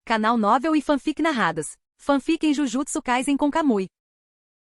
Canal Novel e Fanfic Narradas. Fanfic em Jujutsu Kaisen com Kamui.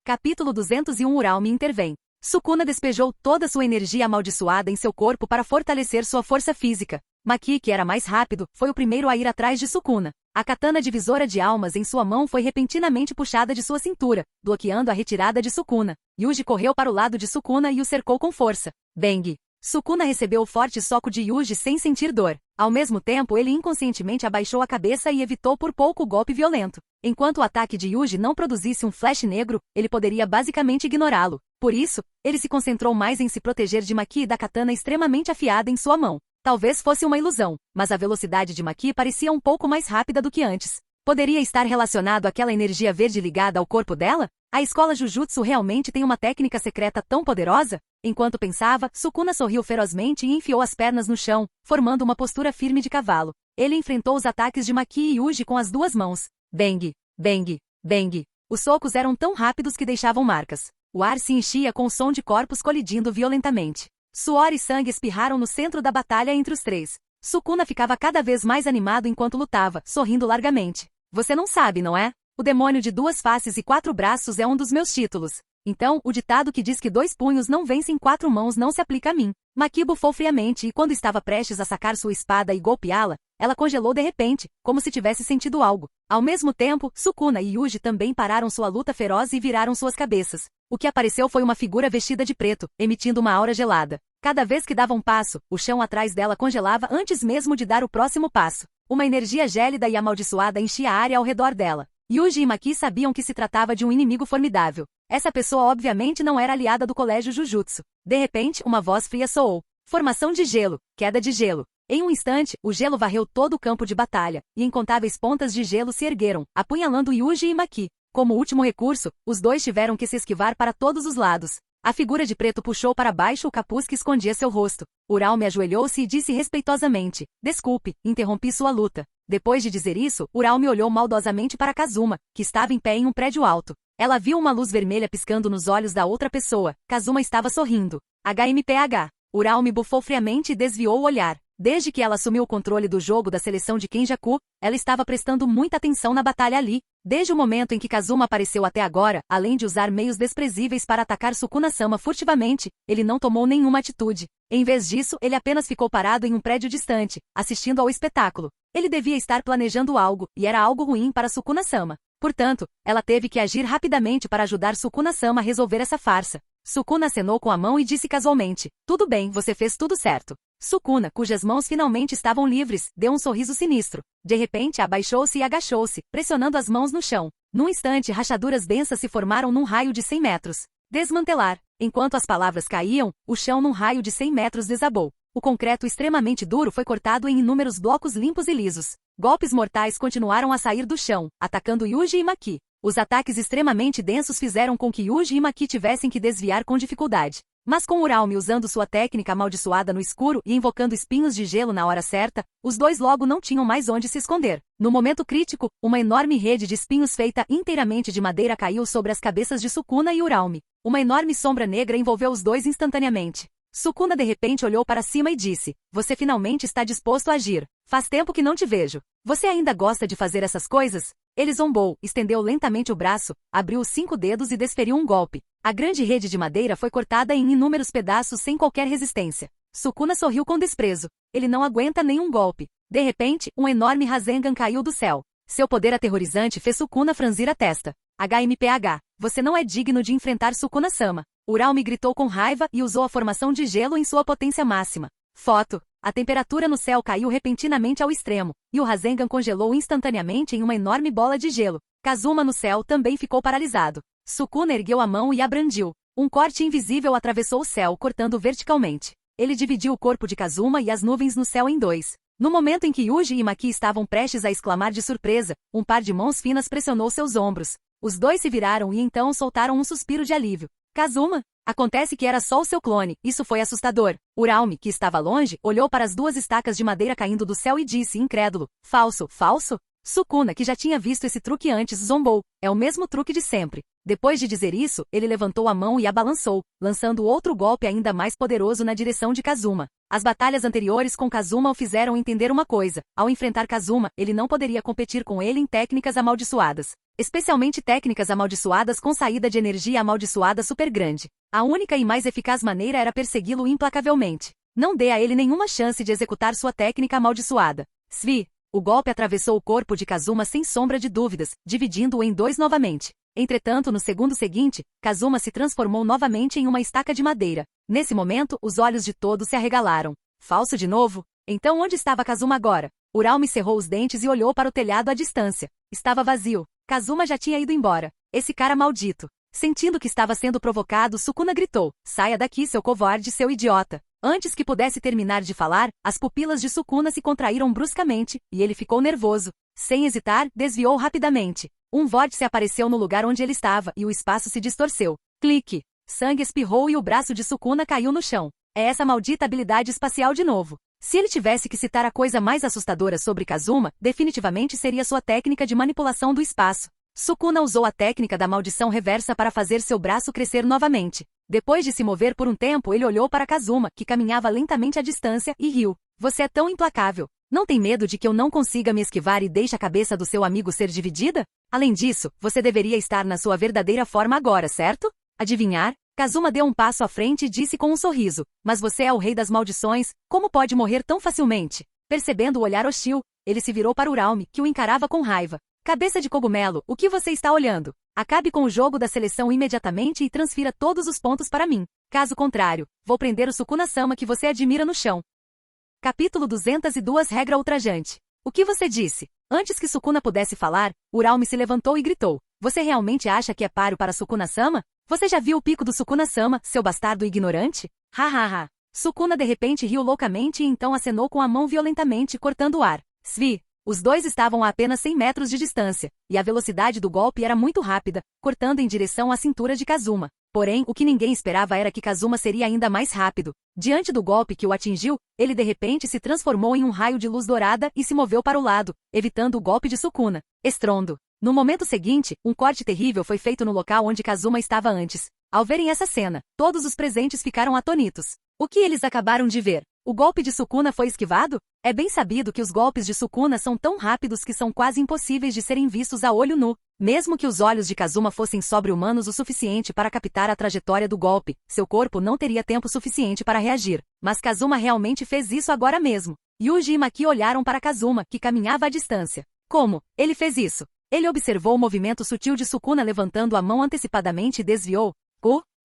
Capítulo 201. Uraume intervém. Sukuna despejou toda sua energia amaldiçoada em seu corpo para fortalecer sua força física. Maki, que era mais rápido, foi o primeiro a ir atrás de Sukuna. A katana divisora de almas em sua mão foi repentinamente puxada de sua cintura, bloqueando a retirada de Sukuna. Yuji correu para o lado de Sukuna e o cercou com força. Bang! Sukuna recebeu o forte soco de Yuji sem sentir dor. Ao mesmo tempo, ele inconscientemente abaixou a cabeça e evitou por pouco o golpe violento. Enquanto o ataque de Yuji não produzisse um flash negro, ele poderia basicamente ignorá-lo. Por isso, ele se concentrou mais em se proteger de Maki e da katana extremamente afiada em sua mão. Talvez fosse uma ilusão, mas a velocidade de Maki parecia um pouco mais rápida do que antes. Poderia estar relacionado àquela energia verde ligada ao corpo dela? A escola Jujutsu realmente tem uma técnica secreta tão poderosa? Enquanto pensava, Sukuna sorriu ferozmente e enfiou as pernas no chão, formando uma postura firme de cavalo. Ele enfrentou os ataques de Maki e Yuji com as duas mãos. Bang! Bang! Bang! Os socos eram tão rápidos que deixavam marcas. O ar se enchia com o som de corpos colidindo violentamente. Suor e sangue espirraram no centro da batalha entre os três. Sukuna ficava cada vez mais animado enquanto lutava, sorrindo largamente. Você não sabe, não é? O demônio de 2 faces e 4 braços é um dos meus títulos. Então, o ditado que diz que 2 punhos não vencem 4 mãos não se aplica a mim. Maki bufou friamente e quando estava prestes a sacar sua espada e golpeá-la, ela congelou de repente, como se tivesse sentido algo. Ao mesmo tempo, Sukuna e Yuji também pararam sua luta feroz e viraram suas cabeças. O que apareceu foi uma figura vestida de preto, emitindo uma aura gelada. Cada vez que dava um passo, o chão atrás dela congelava antes mesmo de dar o próximo passo. Uma energia gélida e amaldiçoada enchia a área ao redor dela. Yuji e Maki sabiam que se tratava de um inimigo formidável. Essa pessoa obviamente não era aliada do colégio Jujutsu. De repente, uma voz fria soou. Formação de gelo, queda de gelo. Em um instante, o gelo varreu todo o campo de batalha, e incontáveis pontas de gelo se ergueram, apunhalando Yuji e Maki. Como último recurso, os dois tiveram que se esquivar para todos os lados. A figura de preto puxou para baixo o capuz que escondia seu rosto. Uraume ajoelhou-se e disse respeitosamente: Desculpe, interrompi sua luta. Depois de dizer isso, Uraume olhou maldosamente para Kazuma, que estava em pé em um prédio alto. Ela viu uma luz vermelha piscando nos olhos da outra pessoa. Kazuma estava sorrindo. HMPH. Uraume bufou friamente e desviou o olhar. Desde que ela assumiu o controle do jogo da seleção de Kenjaku, ela estava prestando muita atenção na batalha ali. Desde o momento em que Kazuma apareceu até agora, além de usar meios desprezíveis para atacar Sukuna-sama furtivamente, ele não tomou nenhuma atitude. Em vez disso, ele apenas ficou parado em um prédio distante, assistindo ao espetáculo. Ele devia estar planejando algo, e era algo ruim para Sukuna-sama. Portanto, ela teve que agir rapidamente para ajudar Sukuna-sama a resolver essa farsa. Sukuna acenou com a mão e disse casualmente: Tudo bem, você fez tudo certo. Sukuna, cujas mãos finalmente estavam livres, deu um sorriso sinistro. De repente, abaixou-se e agachou-se, pressionando as mãos no chão. Num instante, rachaduras densas se formaram num raio de 100 metros. Desmantelar. Enquanto as palavras caíam, o chão num raio de 100 metros desabou. O concreto extremamente duro foi cortado em inúmeros blocos limpos e lisos. Golpes mortais continuaram a sair do chão, atacando Yuji e Maki. Os ataques extremamente densos fizeram com que Yuji e Maki tivessem que desviar com dificuldade. Mas com Uraume usando sua técnica amaldiçoada no escuro e invocando espinhos de gelo na hora certa, os dois logo não tinham mais onde se esconder. No momento crítico, uma enorme rede de espinhos feita inteiramente de madeira caiu sobre as cabeças de Sukuna e Uraume. Uma enorme sombra negra envolveu os dois instantaneamente. Sukuna de repente olhou para cima e disse: Você finalmente está disposto a agir. Faz tempo que não te vejo. Você ainda gosta de fazer essas coisas? Ele zombou, estendeu lentamente o braço, abriu os 5 dedos e desferiu um golpe. A grande rede de madeira foi cortada em inúmeros pedaços sem qualquer resistência. Sukuna sorriu com desprezo. Ele não aguenta nenhum golpe. De repente, um enorme Rasengan caiu do céu. Seu poder aterrorizante fez Sukuna franzir a testa. HMPH. Você não é digno de enfrentar Sukuna-sama. Uraume gritou com raiva e usou a formação de gelo em sua potência máxima. Foto. A temperatura no céu caiu repentinamente ao extremo, e o Rasengan congelou instantaneamente em uma enorme bola de gelo. Kazuma no céu também ficou paralisado. Sukuna ergueu a mão e a brandiu. Um corte invisível atravessou o céu, cortando verticalmente. Ele dividiu o corpo de Kazuma e as nuvens no céu em 2. No momento em que Yuji e Maki estavam prestes a exclamar de surpresa, um par de mãos finas pressionou seus ombros. Os dois se viraram e então soltaram um suspiro de alívio. Kazuma? Acontece que era só o seu clone, isso foi assustador. Uraume, que estava longe, olhou para as 2 estacas de madeira caindo do céu e disse incrédulo: Falso, falso? Sukuna, que já tinha visto esse truque antes, zombou. É o mesmo truque de sempre. Depois de dizer isso, ele levantou a mão e a balançou, lançando outro golpe ainda mais poderoso na direção de Kazuma. As batalhas anteriores com Kazuma o fizeram entender uma coisa: ao enfrentar Kazuma, ele não poderia competir com ele em técnicas amaldiçoadas. Especialmente técnicas amaldiçoadas com saída de energia amaldiçoada super grande. A única e mais eficaz maneira era persegui-lo implacavelmente. Não dê a ele nenhuma chance de executar sua técnica amaldiçoada. Svi! O golpe atravessou o corpo de Kazuma sem sombra de dúvidas, dividindo-o em dois novamente. Entretanto, no segundo seguinte, Kazuma se transformou novamente em uma estaca de madeira. Nesse momento, os olhos de todos se arregalaram. Falso de novo? Então onde estava Kazuma agora? Uralme cerrou os dentes e olhou para o telhado à distância. Estava vazio. Kazuma já tinha ido embora. Esse cara maldito. Sentindo que estava sendo provocado, Sukuna gritou: "Saia daqui, seu covarde, seu idiota." Antes que pudesse terminar de falar, as pupilas de Sukuna se contraíram bruscamente, e ele ficou nervoso. Sem hesitar, desviou rapidamente. Um vórtice apareceu no lugar onde ele estava, e o espaço se distorceu. Clique! Sangue espirrou e o braço de Sukuna caiu no chão. É essa maldita habilidade espacial de novo. Se ele tivesse que citar a coisa mais assustadora sobre Kazuma, definitivamente seria sua técnica de manipulação do espaço. Sukuna usou a técnica da maldição reversa para fazer seu braço crescer novamente. Depois de se mover por um tempo, ele olhou para Kazuma, que caminhava lentamente à distância, e riu. Você é tão implacável. Não tem medo de que eu não consiga me esquivar e deixe a cabeça do seu amigo ser dividida? Além disso, você deveria estar na sua verdadeira forma agora, certo? Adivinhar? Kazuma deu um passo à frente e disse com um sorriso: "Mas você é o rei das maldições, como pode morrer tão facilmente?" Percebendo o olhar hostil, ele se virou para Uralme, que o encarava com raiva. "Cabeça de cogumelo, o que você está olhando? Acabe com o jogo da seleção imediatamente e transfira todos os pontos para mim. Caso contrário, vou prender o Sukuna-sama que você admira no chão." Capítulo 202 Regra ultrajante. O que você disse? Antes que Sukuna pudesse falar, Uralme se levantou e gritou: "Você realmente acha que é páreo para Sukuna-sama? Você já viu o pico do Sukuna-sama, seu bastardo ignorante?" Ha ha ha. Sukuna de repente riu loucamente e então acenou com a mão violentamente, cortando o ar. Svi! Os dois estavam a apenas 100 metros de distância, e a velocidade do golpe era muito rápida, cortando em direção à cintura de Kazuma. Porém, o que ninguém esperava era que Kazuma seria ainda mais rápido. Diante do golpe que o atingiu, ele de repente se transformou em um raio de luz dourada e se moveu para o lado, evitando o golpe de Sukuna. Estrondo. No momento seguinte, um corte terrível foi feito no local onde Kazuma estava antes. Ao verem essa cena, todos os presentes ficaram atônitos. O que eles acabaram de ver? O golpe de Sukuna foi esquivado? É bem sabido que os golpes de Sukuna são tão rápidos que são quase impossíveis de serem vistos a olho nu. Mesmo que os olhos de Kazuma fossem sobre-humanos o suficiente para captar a trajetória do golpe, seu corpo não teria tempo suficiente para reagir. Mas Kazuma realmente fez isso agora mesmo. Yuji e Maki olharam para Kazuma, que caminhava à distância. Como? Ele fez isso? Ele observou o movimento sutil de Sukuna levantando a mão antecipadamente e desviou.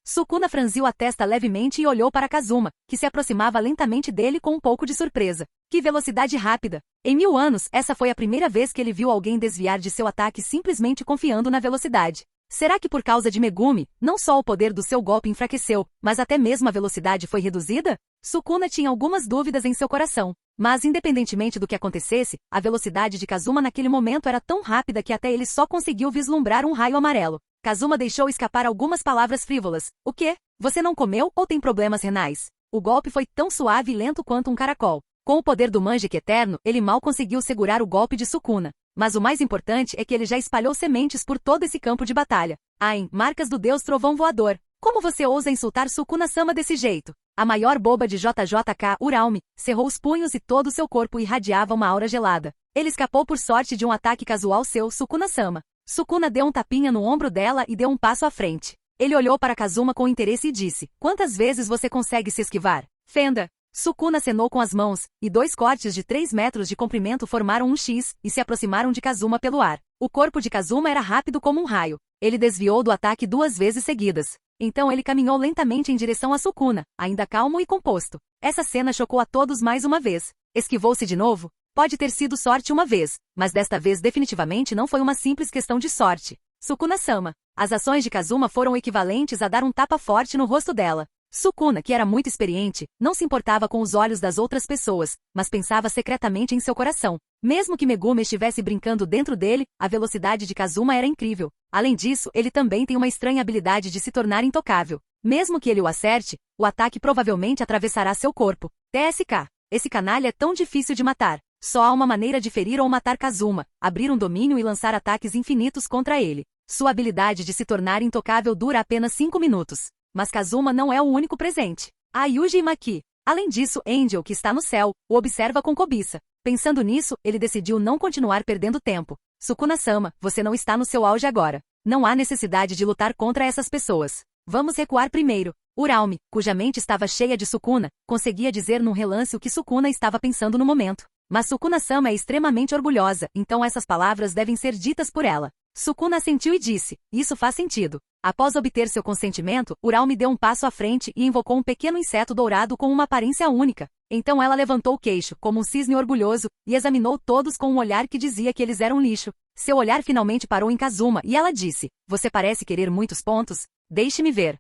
Sukuna franziu a testa levemente e olhou para Kazuma, que se aproximava lentamente dele com um pouco de surpresa. Que velocidade rápida! Em 1000 anos, essa foi a primeira vez que ele viu alguém desviar de seu ataque simplesmente confiando na velocidade. Será que por causa de Megumi, não só o poder do seu golpe enfraqueceu, mas até mesmo a velocidade foi reduzida? Sukuna tinha algumas dúvidas em seu coração. Mas independentemente do que acontecesse, a velocidade de Kazuma naquele momento era tão rápida que até ele só conseguiu vislumbrar um raio amarelo. Kazuma deixou escapar algumas palavras frívolas. O quê? Você não comeu ou tem problemas renais? O golpe foi tão suave e lento quanto um caracol. Com o poder do Manjek Eterno, ele mal conseguiu segurar o golpe de Sukuna. Mas o mais importante é que ele já espalhou sementes por todo esse campo de batalha. Ain, marcas do deus trovão voador. Como você ousa insultar Sukuna-sama desse jeito? A maior boba de JJK, Uralme, cerrou os punhos e todo o seu corpo irradiava uma aura gelada. Ele escapou por sorte de um ataque casual seu, Sukuna-sama. Sukuna deu um tapinha no ombro dela e deu um passo à frente. Ele olhou para Kazuma com interesse e disse: "Quantas vezes você consegue se esquivar?" Fenda. Sukuna acenou com as mãos, e 2 cortes de 3 metros de comprimento formaram um X e se aproximaram de Kazuma pelo ar. O corpo de Kazuma era rápido como um raio. Ele desviou do ataque 2 vezes seguidas. Então ele caminhou lentamente em direção a Sukuna, ainda calmo e composto. Essa cena chocou a todos mais uma vez. Esquivou-se de novo? Pode ter sido sorte uma vez, mas desta vez definitivamente não foi uma simples questão de sorte. Sukuna-sama. As ações de Kazuma foram equivalentes a dar um tapa forte no rosto dela. Sukuna, que era muito experiente, não se importava com os olhos das outras pessoas, mas pensava secretamente em seu coração. Mesmo que Megumi estivesse brincando dentro dele, a velocidade de Kazuma era incrível. Além disso, ele também tem uma estranha habilidade de se tornar intocável. Mesmo que ele o acerte, o ataque provavelmente atravessará seu corpo. TSK. Esse canalha é tão difícil de matar. Só há uma maneira de ferir ou matar Kazuma: abrir um domínio e lançar ataques infinitos contra ele. Sua habilidade de se tornar intocável dura apenas 5 minutos. Mas Kazuma não é o único presente. Há Yuji e Maki. Além disso, Angel, que está no céu, o observa com cobiça. Pensando nisso, ele decidiu não continuar perdendo tempo. Sukuna-sama, você não está no seu auge agora. Não há necessidade de lutar contra essas pessoas. Vamos recuar primeiro. Uraume, cuja mente estava cheia de Sukuna, conseguia dizer num relance o que Sukuna estava pensando no momento. Mas Sukuna-sama é extremamente orgulhosa, então essas palavras devem ser ditas por ela. Sukuna assentiu e disse, isso faz sentido. Após obter seu consentimento, Uraume deu um passo à frente e invocou um pequeno inseto dourado com uma aparência única. Então ela levantou o queixo, como um cisne orgulhoso, e examinou todos com um olhar que dizia que eles eram lixo. Seu olhar finalmente parou em Kazuma e ela disse, você parece querer muitos pontos? Deixe-me ver.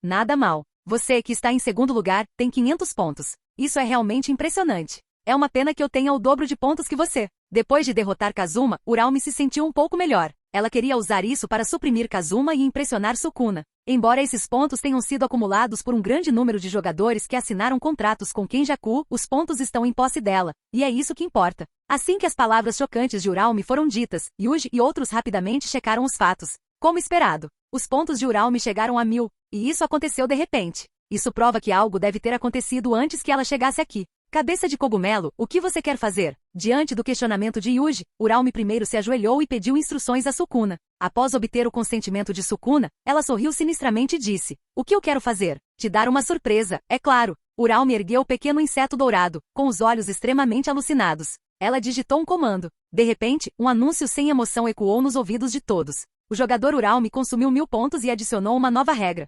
Nada mal. Você, que está em segundo lugar, tem 500 pontos. Isso é realmente impressionante. É uma pena que eu tenha o dobro de pontos que você. Depois de derrotar Kazuma, Uraume se sentiu um pouco melhor. Ela queria usar isso para suprimir Kazuma e impressionar Sukuna. Embora esses pontos tenham sido acumulados por um grande número de jogadores que assinaram contratos com Kenjaku, os pontos estão em posse dela, e é isso que importa. Assim que as palavras chocantes de Uraume foram ditas, Yuji e outros rapidamente checaram os fatos. Como esperado, os pontos de Uraume chegaram a 1000, e isso aconteceu de repente. Isso prova que algo deve ter acontecido antes que ela chegasse aqui. Cabeça de cogumelo, o que você quer fazer? Diante do questionamento de Yuji, Uraume primeiro se ajoelhou e pediu instruções a Sukuna. Após obter o consentimento de Sukuna, ela sorriu sinistramente e disse, o que eu quero fazer? Te dar uma surpresa, é claro. Uraume ergueu o pequeno inseto dourado, com os olhos extremamente alucinados. Ela digitou um comando. De repente, um anúncio sem emoção ecoou nos ouvidos de todos. O jogador Uraume consumiu 1000 pontos e adicionou uma nova regra.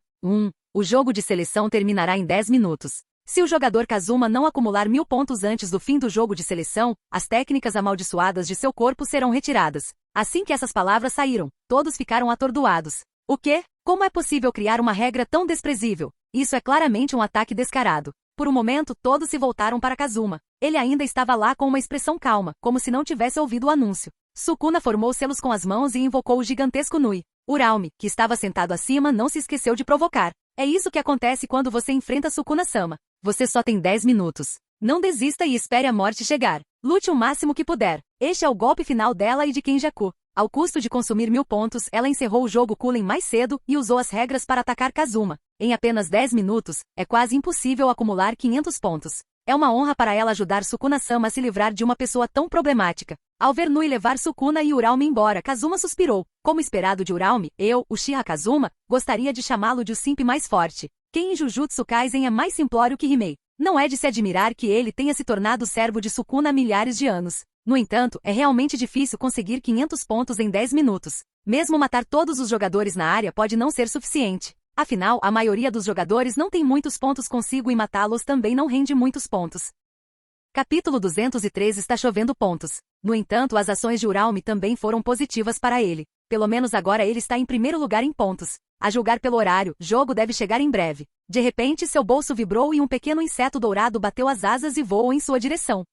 O jogo de seleção terminará em 10 minutos. Se o jogador Kazuma não acumular 1000 pontos antes do fim do jogo de seleção, as técnicas amaldiçoadas de seu corpo serão retiradas. Assim que essas palavras saíram, todos ficaram atordoados. O quê? Como é possível criar uma regra tão desprezível? Isso é claramente um ataque descarado. Por um momento, todos se voltaram para Kazuma. Ele ainda estava lá com uma expressão calma, como se não tivesse ouvido o anúncio. Sukuna formou selos com as mãos e invocou o gigantesco Nui. Uraume, que estava sentado acima, não se esqueceu de provocar. É isso que acontece quando você enfrenta Sukuna-sama. Você só tem 10 minutos. Não desista e espere a morte chegar. Lute o máximo que puder. Este é o golpe final dela e de Kenjaku. Ao custo de consumir 1000 pontos, ela encerrou o jogo Kulen mais cedo e usou as regras para atacar Kazuma. Em apenas 10 minutos, é quase impossível acumular 500 pontos. É uma honra para ela ajudar Sukuna-sama a se livrar de uma pessoa tão problemática. Ao ver Nui levar Sukuna e Uraume embora, Kazuma suspirou. Como esperado de Uraume, eu, Uchiha Kazuma, gostaria de chamá-lo de o simp mais forte. Quem em Jujutsu Kaisen é mais simplório que Rimei. Não é de se admirar que ele tenha se tornado servo de Sukuna há milhares de anos. No entanto, é realmente difícil conseguir 500 pontos em 10 minutos. Mesmo matar todos os jogadores na área pode não ser suficiente. Afinal, a maioria dos jogadores não tem muitos pontos consigo e matá-los também não rende muitos pontos. Capítulo 203 Está chovendo pontos. No entanto, as ações de Uraume também foram positivas para ele. Pelo menos agora ele está em primeiro lugar em pontos. A julgar pelo horário, jogo deve chegar em breve. De repente, seu bolso vibrou e um pequeno inseto dourado bateu as asas e voou em sua direção.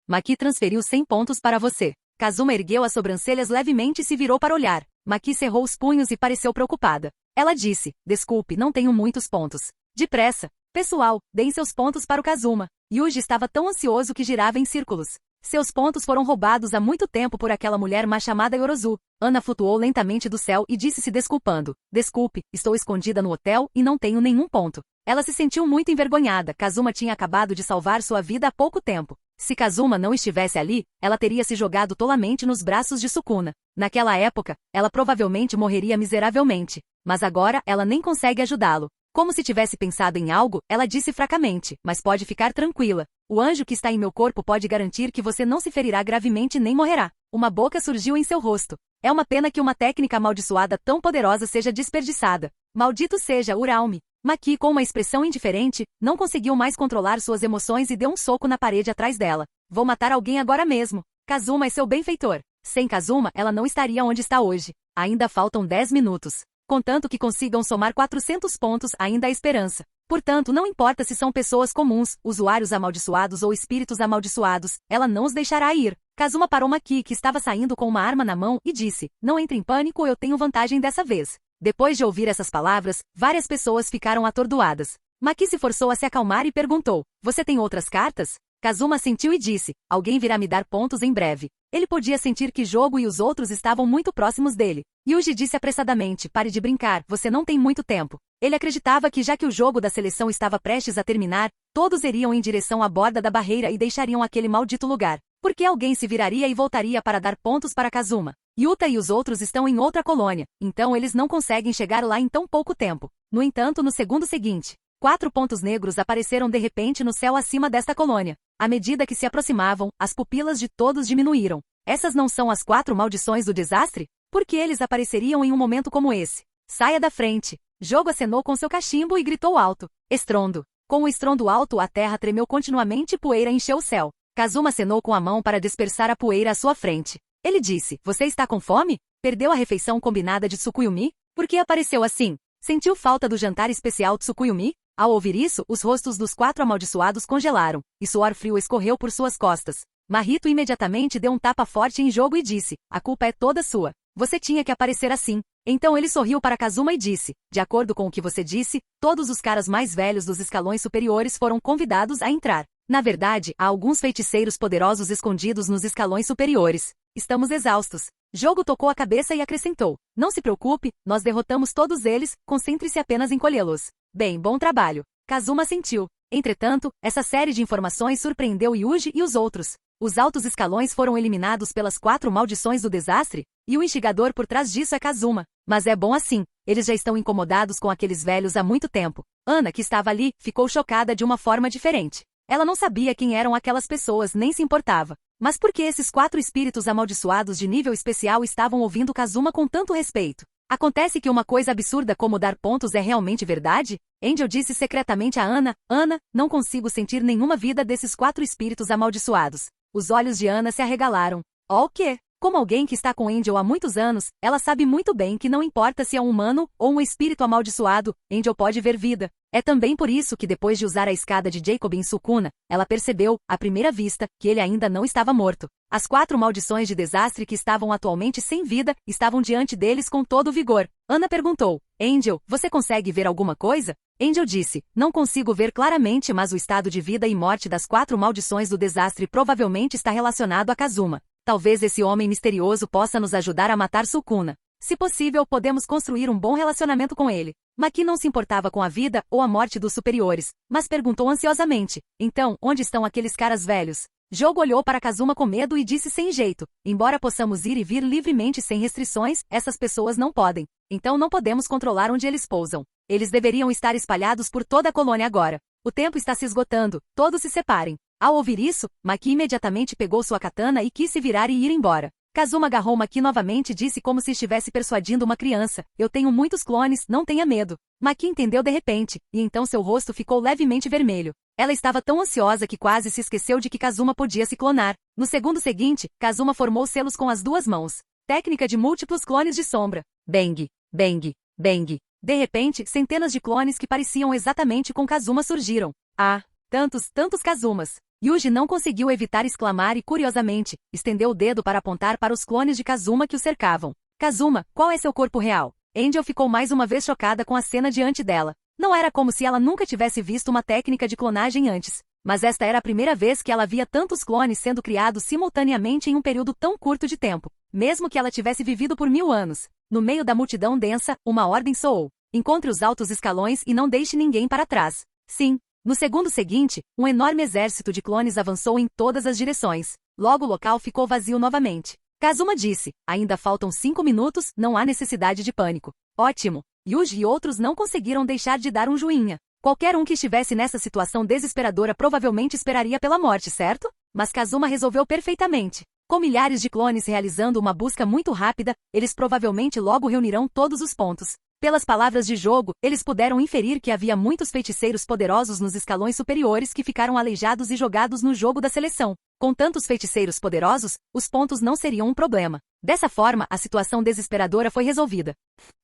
Maki transferiu 100 pontos para você. Kazuma ergueu as sobrancelhas levemente e se virou para olhar. Maki cerrou os punhos e pareceu preocupada. Ela disse, desculpe, não tenho muitos pontos. Depressa. Pessoal, deem seus pontos para o Kazuma. Yuji estava tão ansioso que girava em círculos. Seus pontos foram roubados há muito tempo por aquela mulher má chamada Yorozu. Ana flutuou lentamente do céu e disse se desculpando. Desculpe, estou escondida no hotel e não tenho nenhum ponto. Ela se sentiu muito envergonhada. Kazuma tinha acabado de salvar sua vida há pouco tempo. Se Kazuma não estivesse ali, ela teria se jogado tolamente nos braços de Sukuna. Naquela época, ela provavelmente morreria miseravelmente. Mas agora, ela nem consegue ajudá-lo. Como se tivesse pensado em algo, ela disse fracamente, mas pode ficar tranquila. O anjo que está em meu corpo pode garantir que você não se ferirá gravemente nem morrerá. Uma boca surgiu em seu rosto. É uma pena que uma técnica amaldiçoada tão poderosa seja desperdiçada. Maldito seja Uraume. Maki, com uma expressão indiferente, não conseguiu mais controlar suas emoções e deu um soco na parede atrás dela. Vou matar alguém agora mesmo. Kazuma é seu benfeitor. Sem Kazuma, ela não estaria onde está hoje. Ainda faltam 10 minutos. Contanto que consigam somar 400 pontos, ainda há esperança. Portanto, não importa se são pessoas comuns, usuários amaldiçoados ou espíritos amaldiçoados, ela não os deixará ir. Kazuma parou Maki, que estava saindo com uma arma na mão, e disse, não entre em pânico, eu tenho vantagem dessa vez. Depois de ouvir essas palavras, várias pessoas ficaram atordoadas. Maki se forçou a se acalmar e perguntou, você tem outras cartas? Kazuma sentiu e disse, alguém virá me dar pontos em breve. Ele podia sentir que Jogo e os outros estavam muito próximos dele. Yuji disse apressadamente, pare de brincar, você não tem muito tempo. Ele acreditava que já que o jogo da seleção estava prestes a terminar, todos iriam em direção à borda da barreira e deixariam aquele maldito lugar. Porque alguém se viraria e voltaria para dar pontos para Kazuma. Yuta e os outros estão em outra colônia, então eles não conseguem chegar lá em tão pouco tempo. No entanto, no segundo seguinte, 4 pontos negros apareceram de repente no céu acima desta colônia. À medida que se aproximavam, as pupilas de todos diminuíram. Essas não são as 4 maldições do desastre? Por que eles apareceriam em um momento como esse? Saia da frente. Jogo acenou com seu cachimbo e gritou alto. Estrondo. Com o estrondo alto, a terra tremeu continuamente e poeira encheu o céu. Kazuma acenou com a mão para dispersar a poeira à sua frente. Ele disse, você está com fome? Perdeu a refeição combinada de Tsukuyumi? Por que apareceu assim? Sentiu falta do jantar especial Tsukuyumi? Ao ouvir isso, os rostos dos 4 amaldiçoados congelaram, e suor frio escorreu por suas costas. Mahito imediatamente deu um tapa forte em Jogo e disse, a culpa é toda sua. Você tinha que aparecer assim. Então ele sorriu para Kazuma e disse, de acordo com o que você disse, todos os caras mais velhos dos escalões superiores foram convidados a entrar. Na verdade, há alguns feiticeiros poderosos escondidos nos escalões superiores. Estamos exaustos. Jogo tocou a cabeça e acrescentou, não se preocupe, nós derrotamos todos eles, concentre-se apenas em colhê-los. Bem, bom trabalho. Kazuma sentiu. Entretanto, essa série de informações surpreendeu Yuji e os outros. Os altos escalões foram eliminados pelas 4 maldições do desastre, e o instigador por trás disso é Kazuma. Mas é bom assim, eles já estão incomodados com aqueles velhos há muito tempo. Ana, que estava ali, ficou chocada de uma forma diferente. Ela não sabia quem eram aquelas pessoas, nem se importava. Mas por que esses 4 espíritos amaldiçoados de nível especial estavam ouvindo Kazuma com tanto respeito? Acontece que uma coisa absurda como dar pontos é realmente verdade? Angel disse secretamente a Ana, Ana, não consigo sentir nenhuma vida desses 4 espíritos amaldiçoados. Os olhos de Ana se arregalaram. Oh, o quê? Como alguém que está com Angel há muitos anos, ela sabe muito bem que não importa se é um humano ou um espírito amaldiçoado, Angel pode ver vida. É também por isso que depois de usar a escada de Jacob em Sukuna, ela percebeu, à primeira vista, que ele ainda não estava morto. As 4 maldições de desastre que estavam atualmente sem vida, estavam diante deles com todo o vigor. Ana perguntou, Angel, você consegue ver alguma coisa? Angel disse, não consigo ver claramente, mas o estado de vida e morte das 4 maldições do desastre provavelmente está relacionado a Kazuma. Talvez esse homem misterioso possa nos ajudar a matar Sukuna. Se possível, podemos construir um bom relacionamento com ele. Maki não se importava com a vida ou a morte dos superiores, mas perguntou ansiosamente, então, onde estão aqueles caras velhos? Jogo olhou para Kazuma com medo e disse sem jeito, embora possamos ir e vir livremente sem restrições, essas pessoas não podem. Então não podemos controlar onde eles pousam. Eles deveriam estar espalhados por toda a colônia agora. O tempo está se esgotando, todos se separem. Ao ouvir isso, Maki imediatamente pegou sua katana e quis se virar e ir embora. Kazuma agarrou Maki novamente e disse como se estivesse persuadindo uma criança, eu tenho muitos clones, não tenha medo. Maki entendeu de repente, e então seu rosto ficou levemente vermelho. Ela estava tão ansiosa que quase se esqueceu de que Kazuma podia se clonar. No segundo seguinte, Kazuma formou selos com as 2 mãos. Técnica de múltiplos clones de sombra. Bang, bang, bang. De repente, centenas de clones que pareciam exatamente com Kazuma surgiram. Ah, tantos Kazumas. Yuji não conseguiu evitar exclamar e, curiosamente, estendeu o dedo para apontar para os clones de Kazuma que o cercavam. Kazuma, qual é seu corpo real? Angel ficou mais uma vez chocada com a cena diante dela. Não era como se ela nunca tivesse visto uma técnica de clonagem antes, mas esta era a primeira vez que ela via tantos clones sendo criados simultaneamente em um período tão curto de tempo. Mesmo que ela tivesse vivido por 1000 anos. No meio da multidão densa, uma ordem soou. Encontre os altos escalões e não deixe ninguém para trás. Sim. No segundo seguinte, um enorme exército de clones avançou em todas as direções. Logo o local ficou vazio novamente. Kazuma disse, ainda faltam 5 minutos, não há necessidade de pânico. Ótimo. Yuji e outros não conseguiram deixar de dar um joinha. Qualquer um que estivesse nessa situação desesperadora provavelmente esperaria pela morte, certo? Mas Kazuma resolveu perfeitamente. Com milhares de clones realizando uma busca muito rápida, eles provavelmente logo reunirão todos os pontos. Pelas palavras de Jogo, eles puderam inferir que havia muitos feiticeiros poderosos nos escalões superiores que ficaram aleijados e jogados no jogo da seleção. Com tantos feiticeiros poderosos, os pontos não seriam um problema. Dessa forma, a situação desesperadora foi resolvida.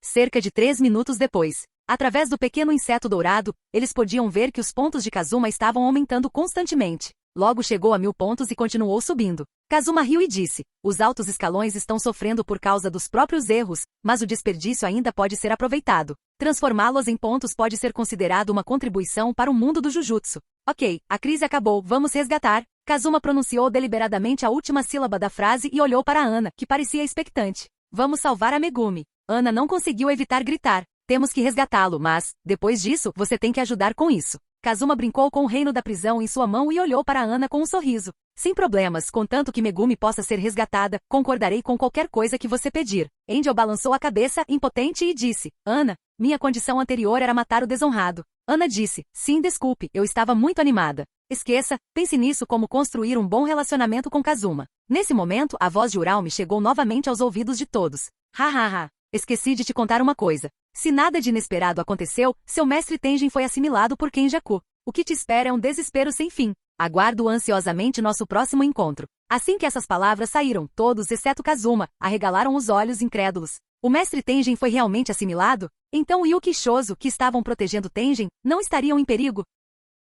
Cerca de 3 minutos depois, através do pequeno inseto dourado, eles podiam ver que os pontos de Kazuma estavam aumentando constantemente. Logo chegou a 1000 pontos e continuou subindo. Kazuma riu e disse, os altos escalões estão sofrendo por causa dos próprios erros, mas o desperdício ainda pode ser aproveitado. Transformá-los em pontos pode ser considerado uma contribuição para o mundo do Jujutsu. Ok, a crise acabou, vamos resgatar. Kazuma pronunciou deliberadamente a última sílaba da frase e olhou para Ana, que parecia expectante. Vamos salvar a Megumi. Ana não conseguiu evitar gritar. Temos que resgatá-lo, mas, depois disso, você tem que ajudar com isso. Kazuma brincou com o reino da prisão em sua mão e olhou para Ana com um sorriso. Sem problemas, contanto que Megumi possa ser resgatada, concordarei com qualquer coisa que você pedir. Angel balançou a cabeça, impotente, e disse, Ana, minha condição anterior era matar o desonrado. Ana disse, sim, desculpe, eu estava muito animada. Esqueça, pense nisso como construir um bom relacionamento com Kazuma. Nesse momento, a voz de Uraume chegou novamente aos ouvidos de todos. Hahaha, esqueci de te contar uma coisa. Se nada de inesperado aconteceu, seu mestre Tenjin foi assimilado por Kenjaku. O que te espera é um desespero sem fim. Aguardo ansiosamente nosso próximo encontro. Assim que essas palavras saíram, todos, exceto Kazuma, arregalaram os olhos incrédulos. O mestre Tenjin foi realmente assimilado? Então Yuki e Shozo, que estavam protegendo Tenjin, não estariam em perigo?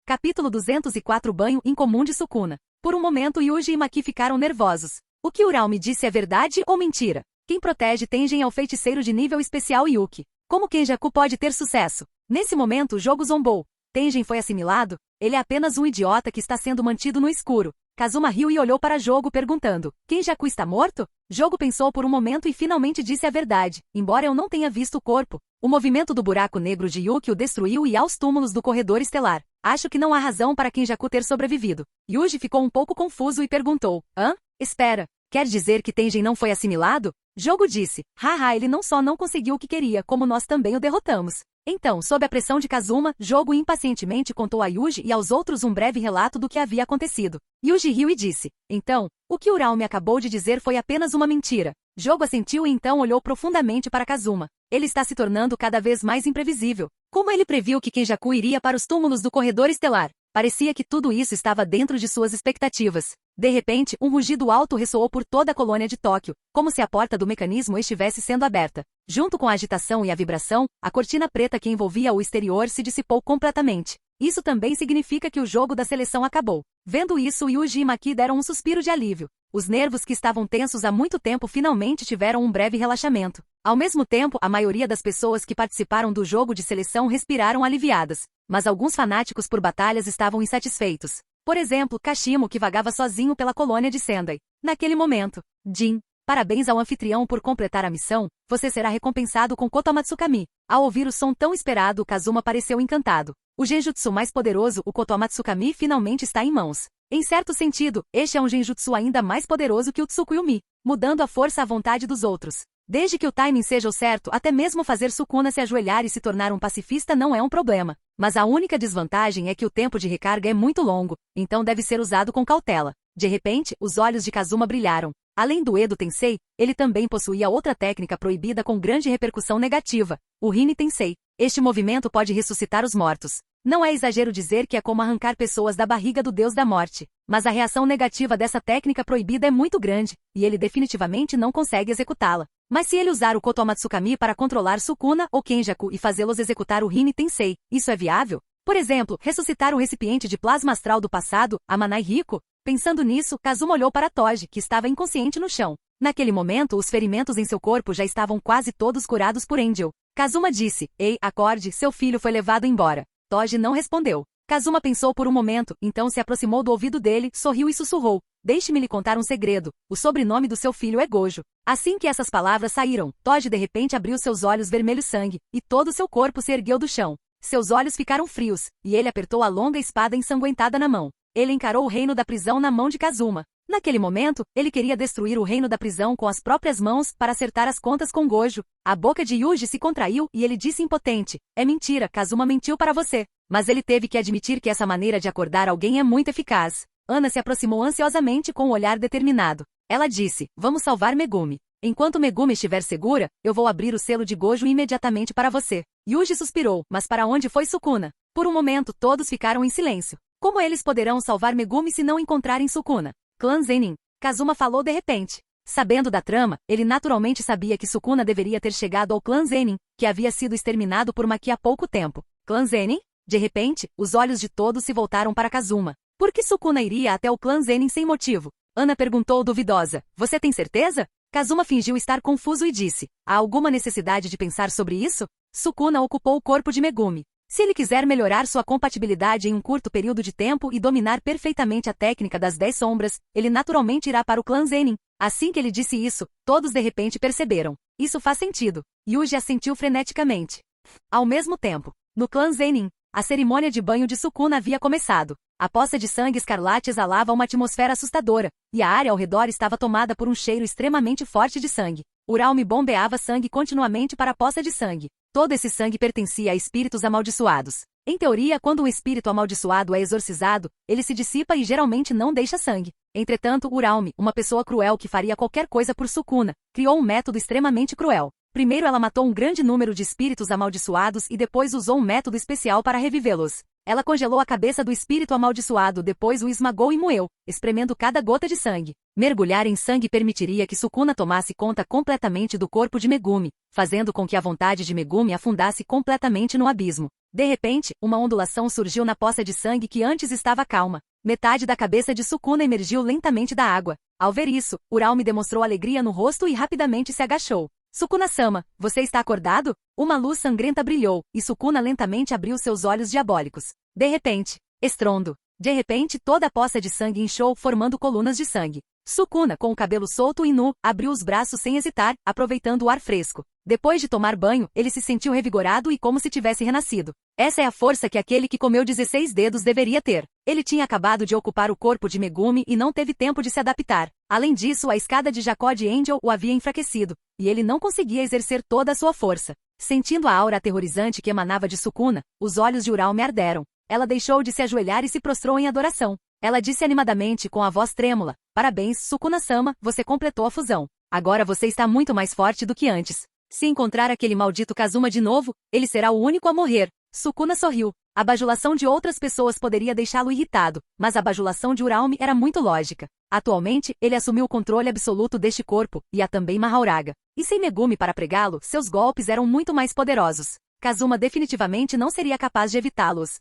Capítulo 204 Banho incomum de Sukuna. Por um momento Yuji e Maki ficaram nervosos. O que Uraume disse é verdade ou mentira? Quem protege Tenjin é o feiticeiro de nível especial Yuki. Como Kenjaku pode ter sucesso? Nesse momento o jogo zombou. Tenjin foi assimilado? Ele é apenas um idiota que está sendo mantido no escuro. Kazuma riu e olhou para Jogo perguntando, Kenjaku está morto? Jogo pensou por um momento e finalmente disse a verdade, embora eu não tenha visto o corpo. O movimento do buraco negro de Yuki o destruiu e aos túmulos do corredor estelar. Acho que não há razão para Kenjaku ter sobrevivido. Yuji ficou um pouco confuso e perguntou, hã? Espera, quer dizer que Tenjin não foi assimilado? Jogo disse, haha, ele não só não conseguiu o que queria, como nós também o derrotamos. Então, sob a pressão de Kazuma, Jogo impacientemente contou a Yuji e aos outros um breve relato do que havia acontecido. Yuji riu e disse, então, o que Uraume acabou de dizer foi apenas uma mentira. Jogo assentiu e então olhou profundamente para Kazuma. Ele está se tornando cada vez mais imprevisível. Como ele previu que Kenjaku iria para os túmulos do corredor estelar? Parecia que tudo isso estava dentro de suas expectativas. De repente, um rugido alto ressoou por toda a colônia de Tóquio, como se a porta do mecanismo estivesse sendo aberta. Junto com a agitação e a vibração, a cortina preta que envolvia o exterior se dissipou completamente. Isso também significa que o jogo da seleção acabou. Vendo isso, Yuji e Maki deram um suspiro de alívio. Os nervos que estavam tensos há muito tempo finalmente tiveram um breve relaxamento. Ao mesmo tempo, a maioria das pessoas que participaram do jogo de seleção respiraram aliviadas. Mas alguns fanáticos por batalhas estavam insatisfeitos. Por exemplo, Kashimo, que vagava sozinho pela colônia de Sendai. Naquele momento, Jin, parabéns ao anfitrião por completar a missão, você será recompensado com Kotomatsukami. Ao ouvir o som tão esperado, Kazuma pareceu encantado. O genjutsu mais poderoso, o Kotomatsukami, finalmente está em mãos. Em certo sentido, este é um genjutsu ainda mais poderoso que o Tsukuyomi, mudando a força à vontade dos outros. Desde que o timing seja o certo, até mesmo fazer Sukuna se ajoelhar e se tornar um pacifista não é um problema. Mas a única desvantagem é que o tempo de recarga é muito longo, então deve ser usado com cautela. De repente, os olhos de Kazuma brilharam. Além do Edo Tensei, ele também possuía outra técnica proibida com grande repercussão negativa, o Rini Tensei. Este movimento pode ressuscitar os mortos. Não é exagero dizer que é como arrancar pessoas da barriga do deus da morte. Mas a reação negativa dessa técnica proibida é muito grande, e ele definitivamente não consegue executá-la. Mas se ele usar o Kotomatsukami para controlar Sukuna ou Kenjaku e fazê-los executar o Rini Tensei, isso é viável? Por exemplo, ressuscitar o recipiente de plasma astral do passado, Amanai Rico? Pensando nisso, Kazuma olhou para Toji, que estava inconsciente no chão. Naquele momento, os ferimentos em seu corpo já estavam quase todos curados por Angel. Kazuma disse, ei, acorde, seu filho foi levado embora. Toji não respondeu. Kazuma pensou por um momento, então se aproximou do ouvido dele, sorriu e sussurrou. Deixe-me lhe contar um segredo. O sobrenome do seu filho é Gojo. Assim que essas palavras saíram, Toji de repente abriu seus olhos vermelhos sangue, e todo seu corpo se ergueu do chão. Seus olhos ficaram frios, e ele apertou a longa espada ensanguentada na mão. Ele encarou o reino da prisão na mão de Kazuma. Naquele momento, ele queria destruir o reino da prisão com as próprias mãos para acertar as contas com Gojo. A boca de Yuji se contraiu e ele disse impotente, é mentira, Kazuma mentiu para você. Mas ele teve que admitir que essa maneira de acordar alguém é muito eficaz. Ana se aproximou ansiosamente com um olhar determinado. Ela disse, vamos salvar Megumi. Enquanto Megumi estiver segura, eu vou abrir o selo de Gojo imediatamente para você. Yuji suspirou, mas para onde foi Sukuna? Por um momento todos ficaram em silêncio. Como eles poderão salvar Megumi se não encontrarem Sukuna? Clã Zenin. Kazuma falou de repente. Sabendo da trama, ele naturalmente sabia que Sukuna deveria ter chegado ao clã Zenin, que havia sido exterminado por Maki há pouco tempo. Clã Zenin? De repente, os olhos de todos se voltaram para Kazuma. Por que Sukuna iria até o clã Zenin sem motivo? Ana perguntou duvidosa. Você tem certeza? Kazuma fingiu estar confuso e disse. Há alguma necessidade de pensar sobre isso? Sukuna ocupou o corpo de Megumi. Se ele quiser melhorar sua compatibilidade em um curto período de tempo e dominar perfeitamente a técnica das 10 sombras, ele naturalmente irá para o clã Zenin. Assim que ele disse isso, todos de repente perceberam. Isso faz sentido. Yuji assentiu freneticamente. Ao mesmo tempo, no clã Zenin, a cerimônia de banho de Sukuna havia começado. A poça de sangue escarlate exalava uma atmosfera assustadora, e a área ao redor estava tomada por um cheiro extremamente forte de sangue. Uralme bombeava sangue continuamente para a poça de sangue. Todo esse sangue pertencia a espíritos amaldiçoados. Em teoria, quando um espírito amaldiçoado é exorcizado, ele se dissipa e geralmente não deixa sangue. Entretanto, Uralme, uma pessoa cruel que faria qualquer coisa por Sukuna, criou um método extremamente cruel. Primeiro ela matou um grande número de espíritos amaldiçoados e depois usou um método especial para revivê-los. Ela congelou a cabeça do espírito amaldiçoado, depois o esmagou e moeu, espremendo cada gota de sangue. Mergulhar em sangue permitiria que Sukuna tomasse conta completamente do corpo de Megumi, fazendo com que a vontade de Megumi afundasse completamente no abismo. De repente, uma ondulação surgiu na poça de sangue que antes estava calma. Metade da cabeça de Sukuna emergiu lentamente da água. Ao ver isso, Uralme demonstrou alegria no rosto e rapidamente se agachou. Sukuna-sama, você está acordado? Uma luz sangrenta brilhou, e Sukuna lentamente abriu seus olhos diabólicos. De repente, estrondo. De repente toda a poça de sangue inchou, formando colunas de sangue. Sukuna, com o cabelo solto e nu, abriu os braços sem hesitar, aproveitando o ar fresco. Depois de tomar banho, ele se sentiu revigorado e como se tivesse renascido. Essa é a força que aquele que comeu 16 dedos deveria ter. Ele tinha acabado de ocupar o corpo de Megumi e não teve tempo de se adaptar. Além disso, a escada de Jacó de Angel o havia enfraquecido, e ele não conseguia exercer toda a sua força. Sentindo a aura aterrorizante que emanava de Sukuna, os olhos de Uralme arderam. Ela deixou de se ajoelhar e se prostrou em adoração. Ela disse animadamente com a voz trêmula, parabéns, Sukuna-sama, você completou a fusão. Agora você está muito mais forte do que antes. Se encontrar aquele maldito Kazuma de novo, ele será o único a morrer. Sukuna sorriu. A bajulação de outras pessoas poderia deixá-lo irritado, mas a bajulação de Uralme era muito lógica. Atualmente, ele assumiu o controle absoluto deste corpo, e há também Mahoraga. E sem Megumi para pregá-lo, seus golpes eram muito mais poderosos. Kazuma definitivamente não seria capaz de evitá-los.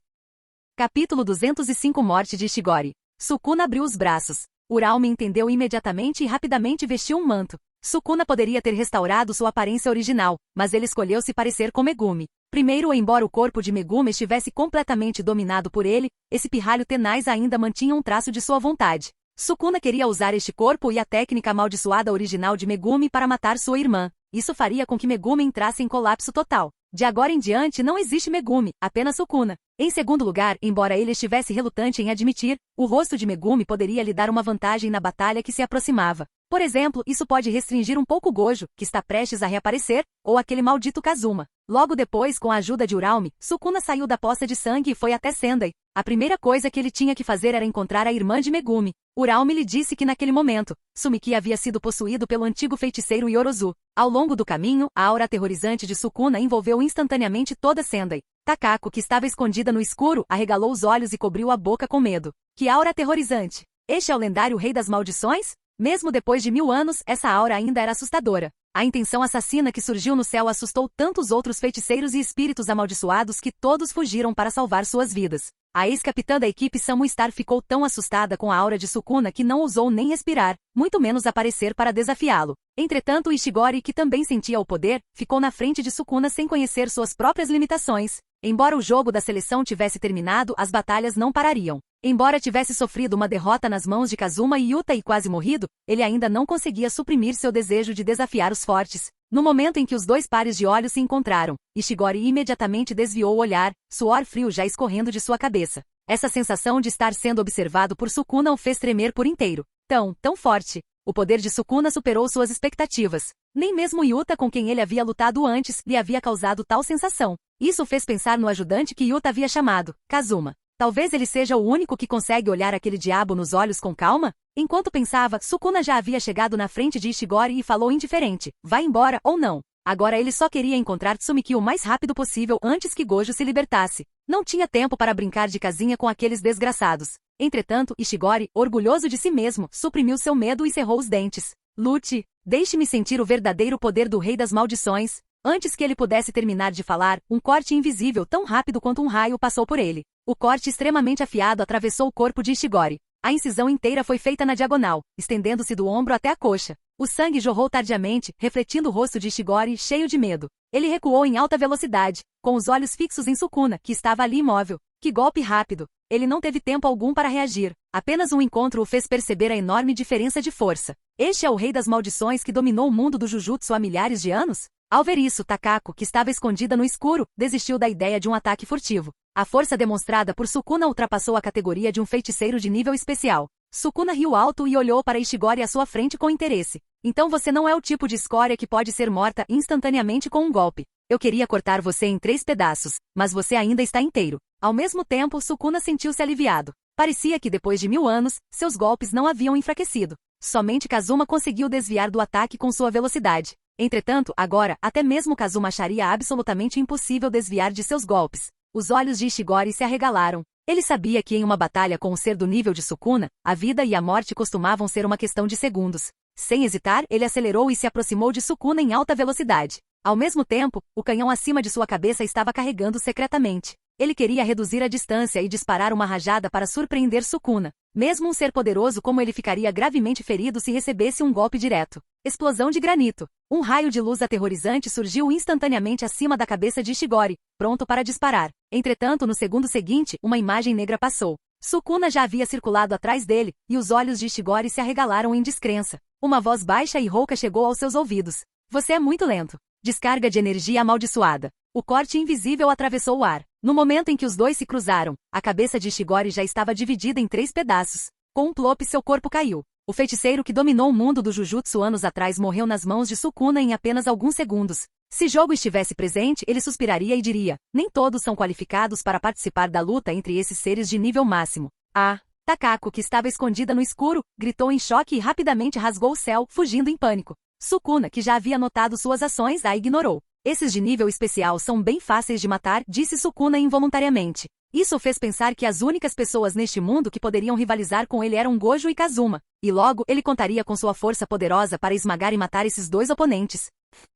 Capítulo 205 Morte de Ishigori. Sukuna abriu os braços. Uralme entendeu imediatamente e rapidamente vestiu um manto. Sukuna poderia ter restaurado sua aparência original, mas ele escolheu se parecer com Megumi. Primeiro, embora o corpo de Megumi estivesse completamente dominado por ele, esse pirralho tenaz ainda mantinha um traço de sua vontade. Sukuna queria usar este corpo e a técnica amaldiçoada original de Megumi para matar sua irmã. Isso faria com que Megumi entrasse em colapso total. De agora em diante não existe Megumi, apenas Sukuna. Em segundo lugar, embora ele estivesse relutante em admitir, o rosto de Megumi poderia lhe dar uma vantagem na batalha que se aproximava. Por exemplo, isso pode restringir um pouco Gojo, que está prestes a reaparecer, ou aquele maldito Kazuma. Logo depois, com a ajuda de Uralme, Sukuna saiu da poça de sangue e foi até Sendai. A primeira coisa que ele tinha que fazer era encontrar a irmã de Megumi. Uralme lhe disse que naquele momento, Sumiki havia sido possuído pelo antigo feiticeiro Yorozu. Ao longo do caminho, a aura aterrorizante de Sukuna envolveu instantaneamente toda Sendai. Takako, que estava escondida no escuro, arregalou os olhos e cobriu a boca com medo. Que aura aterrorizante! Este é o lendário Rei das Maldições? Mesmo depois de 1000 anos, essa aura ainda era assustadora. A intenção assassina que surgiu no céu assustou tantos outros feiticeiros e espíritos amaldiçoados que todos fugiram para salvar suas vidas. A ex-capitã da equipe Samu Star ficou tão assustada com a aura de Sukuna que não ousou nem respirar, muito menos aparecer para desafiá-lo. Entretanto, Ishigori, que também sentia o poder, ficou na frente de Sukuna sem conhecer suas próprias limitações. Embora o jogo da seleção tivesse terminado, as batalhas não parariam. Embora tivesse sofrido uma derrota nas mãos de Kazuma e Yuta e quase morrido, ele ainda não conseguia suprimir seu desejo de desafiar os fortes. No momento em que os dois pares de olhos se encontraram, Ishigori imediatamente desviou o olhar, suor frio já escorrendo de sua cabeça. Essa sensação de estar sendo observado por Sukuna o fez tremer por inteiro. Tão forte. O poder de Sukuna superou suas expectativas. Nem mesmo Yuta, com quem ele havia lutado antes, lhe havia causado tal sensação. Isso fez pensar no ajudante que Yuta havia chamado, Kazuma. Talvez ele seja o único que consegue olhar aquele diabo nos olhos com calma? Enquanto pensava, Sukuna já havia chegado na frente de Ishigori e falou indiferente, vai embora ou não. Agora ele só queria encontrar Tsumiki o mais rápido possível antes que Gojo se libertasse. Não tinha tempo para brincar de casinha com aqueles desgraçados. Entretanto, Ishigori, orgulhoso de si mesmo, suprimiu seu medo e cerrou os dentes. Lute, deixe-me sentir o verdadeiro poder do Rei das Maldições. Antes que ele pudesse terminar de falar, um corte invisível tão rápido quanto um raio passou por ele. O corte extremamente afiado atravessou o corpo de Ishigori. A incisão inteira foi feita na diagonal, estendendo-se do ombro até a coxa. O sangue jorrou tardiamente, refletindo o rosto de Ishigori, cheio de medo. Ele recuou em alta velocidade, com os olhos fixos em Sukuna, que estava ali imóvel. Que golpe rápido! Ele não teve tempo algum para reagir. Apenas um encontro o fez perceber a enorme diferença de força. Este é o rei das maldições que dominou o mundo do Jujutsu há milhares de anos? Ao ver isso, Takako, que estava escondida no escuro, desistiu da ideia de um ataque furtivo. A força demonstrada por Sukuna ultrapassou a categoria de um feiticeiro de nível especial. Sukuna riu alto e olhou para Ishigori à sua frente com interesse. Então você não é o tipo de escória que pode ser morta instantaneamente com um golpe. Eu queria cortar você em 3 pedaços, mas você ainda está inteiro. Ao mesmo tempo, Sukuna sentiu-se aliviado. Parecia que depois de 1000 anos, seus golpes não haviam enfraquecido. Somente Kazuma conseguiu desviar do ataque com sua velocidade. Entretanto, agora, até mesmo Kazuma acharia absolutamente impossível desviar de seus golpes. Os olhos de Ishigori se arregalaram. Ele sabia que em uma batalha com um ser do nível de Sukuna, a vida e a morte costumavam ser uma questão de segundos. Sem hesitar, ele acelerou e se aproximou de Sukuna em alta velocidade. Ao mesmo tempo, o canhão acima de sua cabeça estava carregando secretamente. Ele queria reduzir a distância e disparar uma rajada para surpreender Sukuna. Mesmo um ser poderoso como ele ficaria gravemente ferido se recebesse um golpe direto. Explosão de granito. Um raio de luz aterrorizante surgiu instantaneamente acima da cabeça de Ishigori, pronto para disparar. Entretanto, no segundo seguinte, uma imagem negra passou. Sukuna já havia circulado atrás dele, e os olhos de Ishigori se arregalaram em descrença. Uma voz baixa e rouca chegou aos seus ouvidos. Você é muito lento. Descarga de energia amaldiçoada. O corte invisível atravessou o ar. No momento em que os dois se cruzaram, a cabeça de Ishigori já estava dividida em 3 pedaços. Com um plop, seu corpo caiu. O feiticeiro que dominou o mundo do Jujutsu anos atrás morreu nas mãos de Sukuna em apenas alguns segundos. Se Jogo estivesse presente, ele suspiraria e diria: nem todos são qualificados para participar da luta entre esses seres de nível máximo. Ah! Takako, que estava escondida no escuro, gritou em choque e rapidamente rasgou o céu, fugindo em pânico. Sukuna, que já havia notado suas ações, a ignorou. Esses de nível especial são bem fáceis de matar, disse Sukuna involuntariamente. Isso o fez pensar que as únicas pessoas neste mundo que poderiam rivalizar com ele eram Gojo e Kazuma, e logo ele contaria com sua força poderosa para esmagar e matar esses 2 oponentes.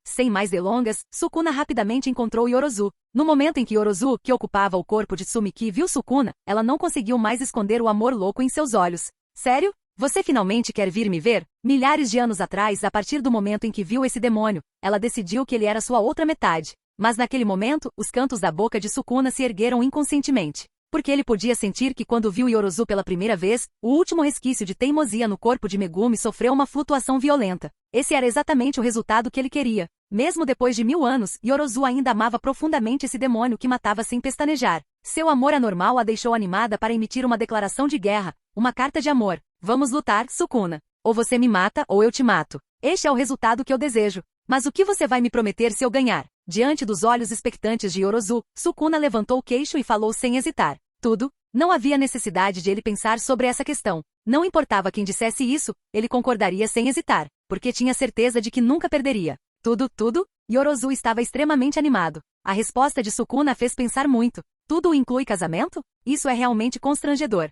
Sem mais delongas, Sukuna rapidamente encontrou Yorozu. No momento em que Yorozu, que ocupava o corpo de Tsumiki, viu Sukuna, ela não conseguiu mais esconder o amor louco em seus olhos. Sério? Você finalmente quer vir me ver? Milhares de anos atrás, a partir do momento em que viu esse demônio, ela decidiu que ele era sua outra metade. Mas naquele momento, os cantos da boca de Sukuna se ergueram inconscientemente. Porque ele podia sentir que quando viu Yorozu pela primeira vez, o último resquício de teimosia no corpo de Megumi sofreu uma flutuação violenta. Esse era exatamente o resultado que ele queria. Mesmo depois de 1000 anos, Yorozu ainda amava profundamente esse demônio que matava sem pestanejar. Seu amor anormal a deixou animada para emitir uma declaração de guerra, uma carta de amor. Vamos lutar, Sukuna. Ou você me mata, ou eu te mato. Este é o resultado que eu desejo. Mas o que você vai me prometer se eu ganhar? Diante dos olhos expectantes de Yorozu, Sukuna levantou o queixo e falou sem hesitar. Tudo? Não havia necessidade de ele pensar sobre essa questão. Não importava quem dissesse isso, ele concordaria sem hesitar, porque tinha certeza de que nunca perderia. Tudo? Yorozu estava extremamente animado. A resposta de Sukuna fez pensar muito. Tudo inclui casamento? Isso é realmente constrangedor.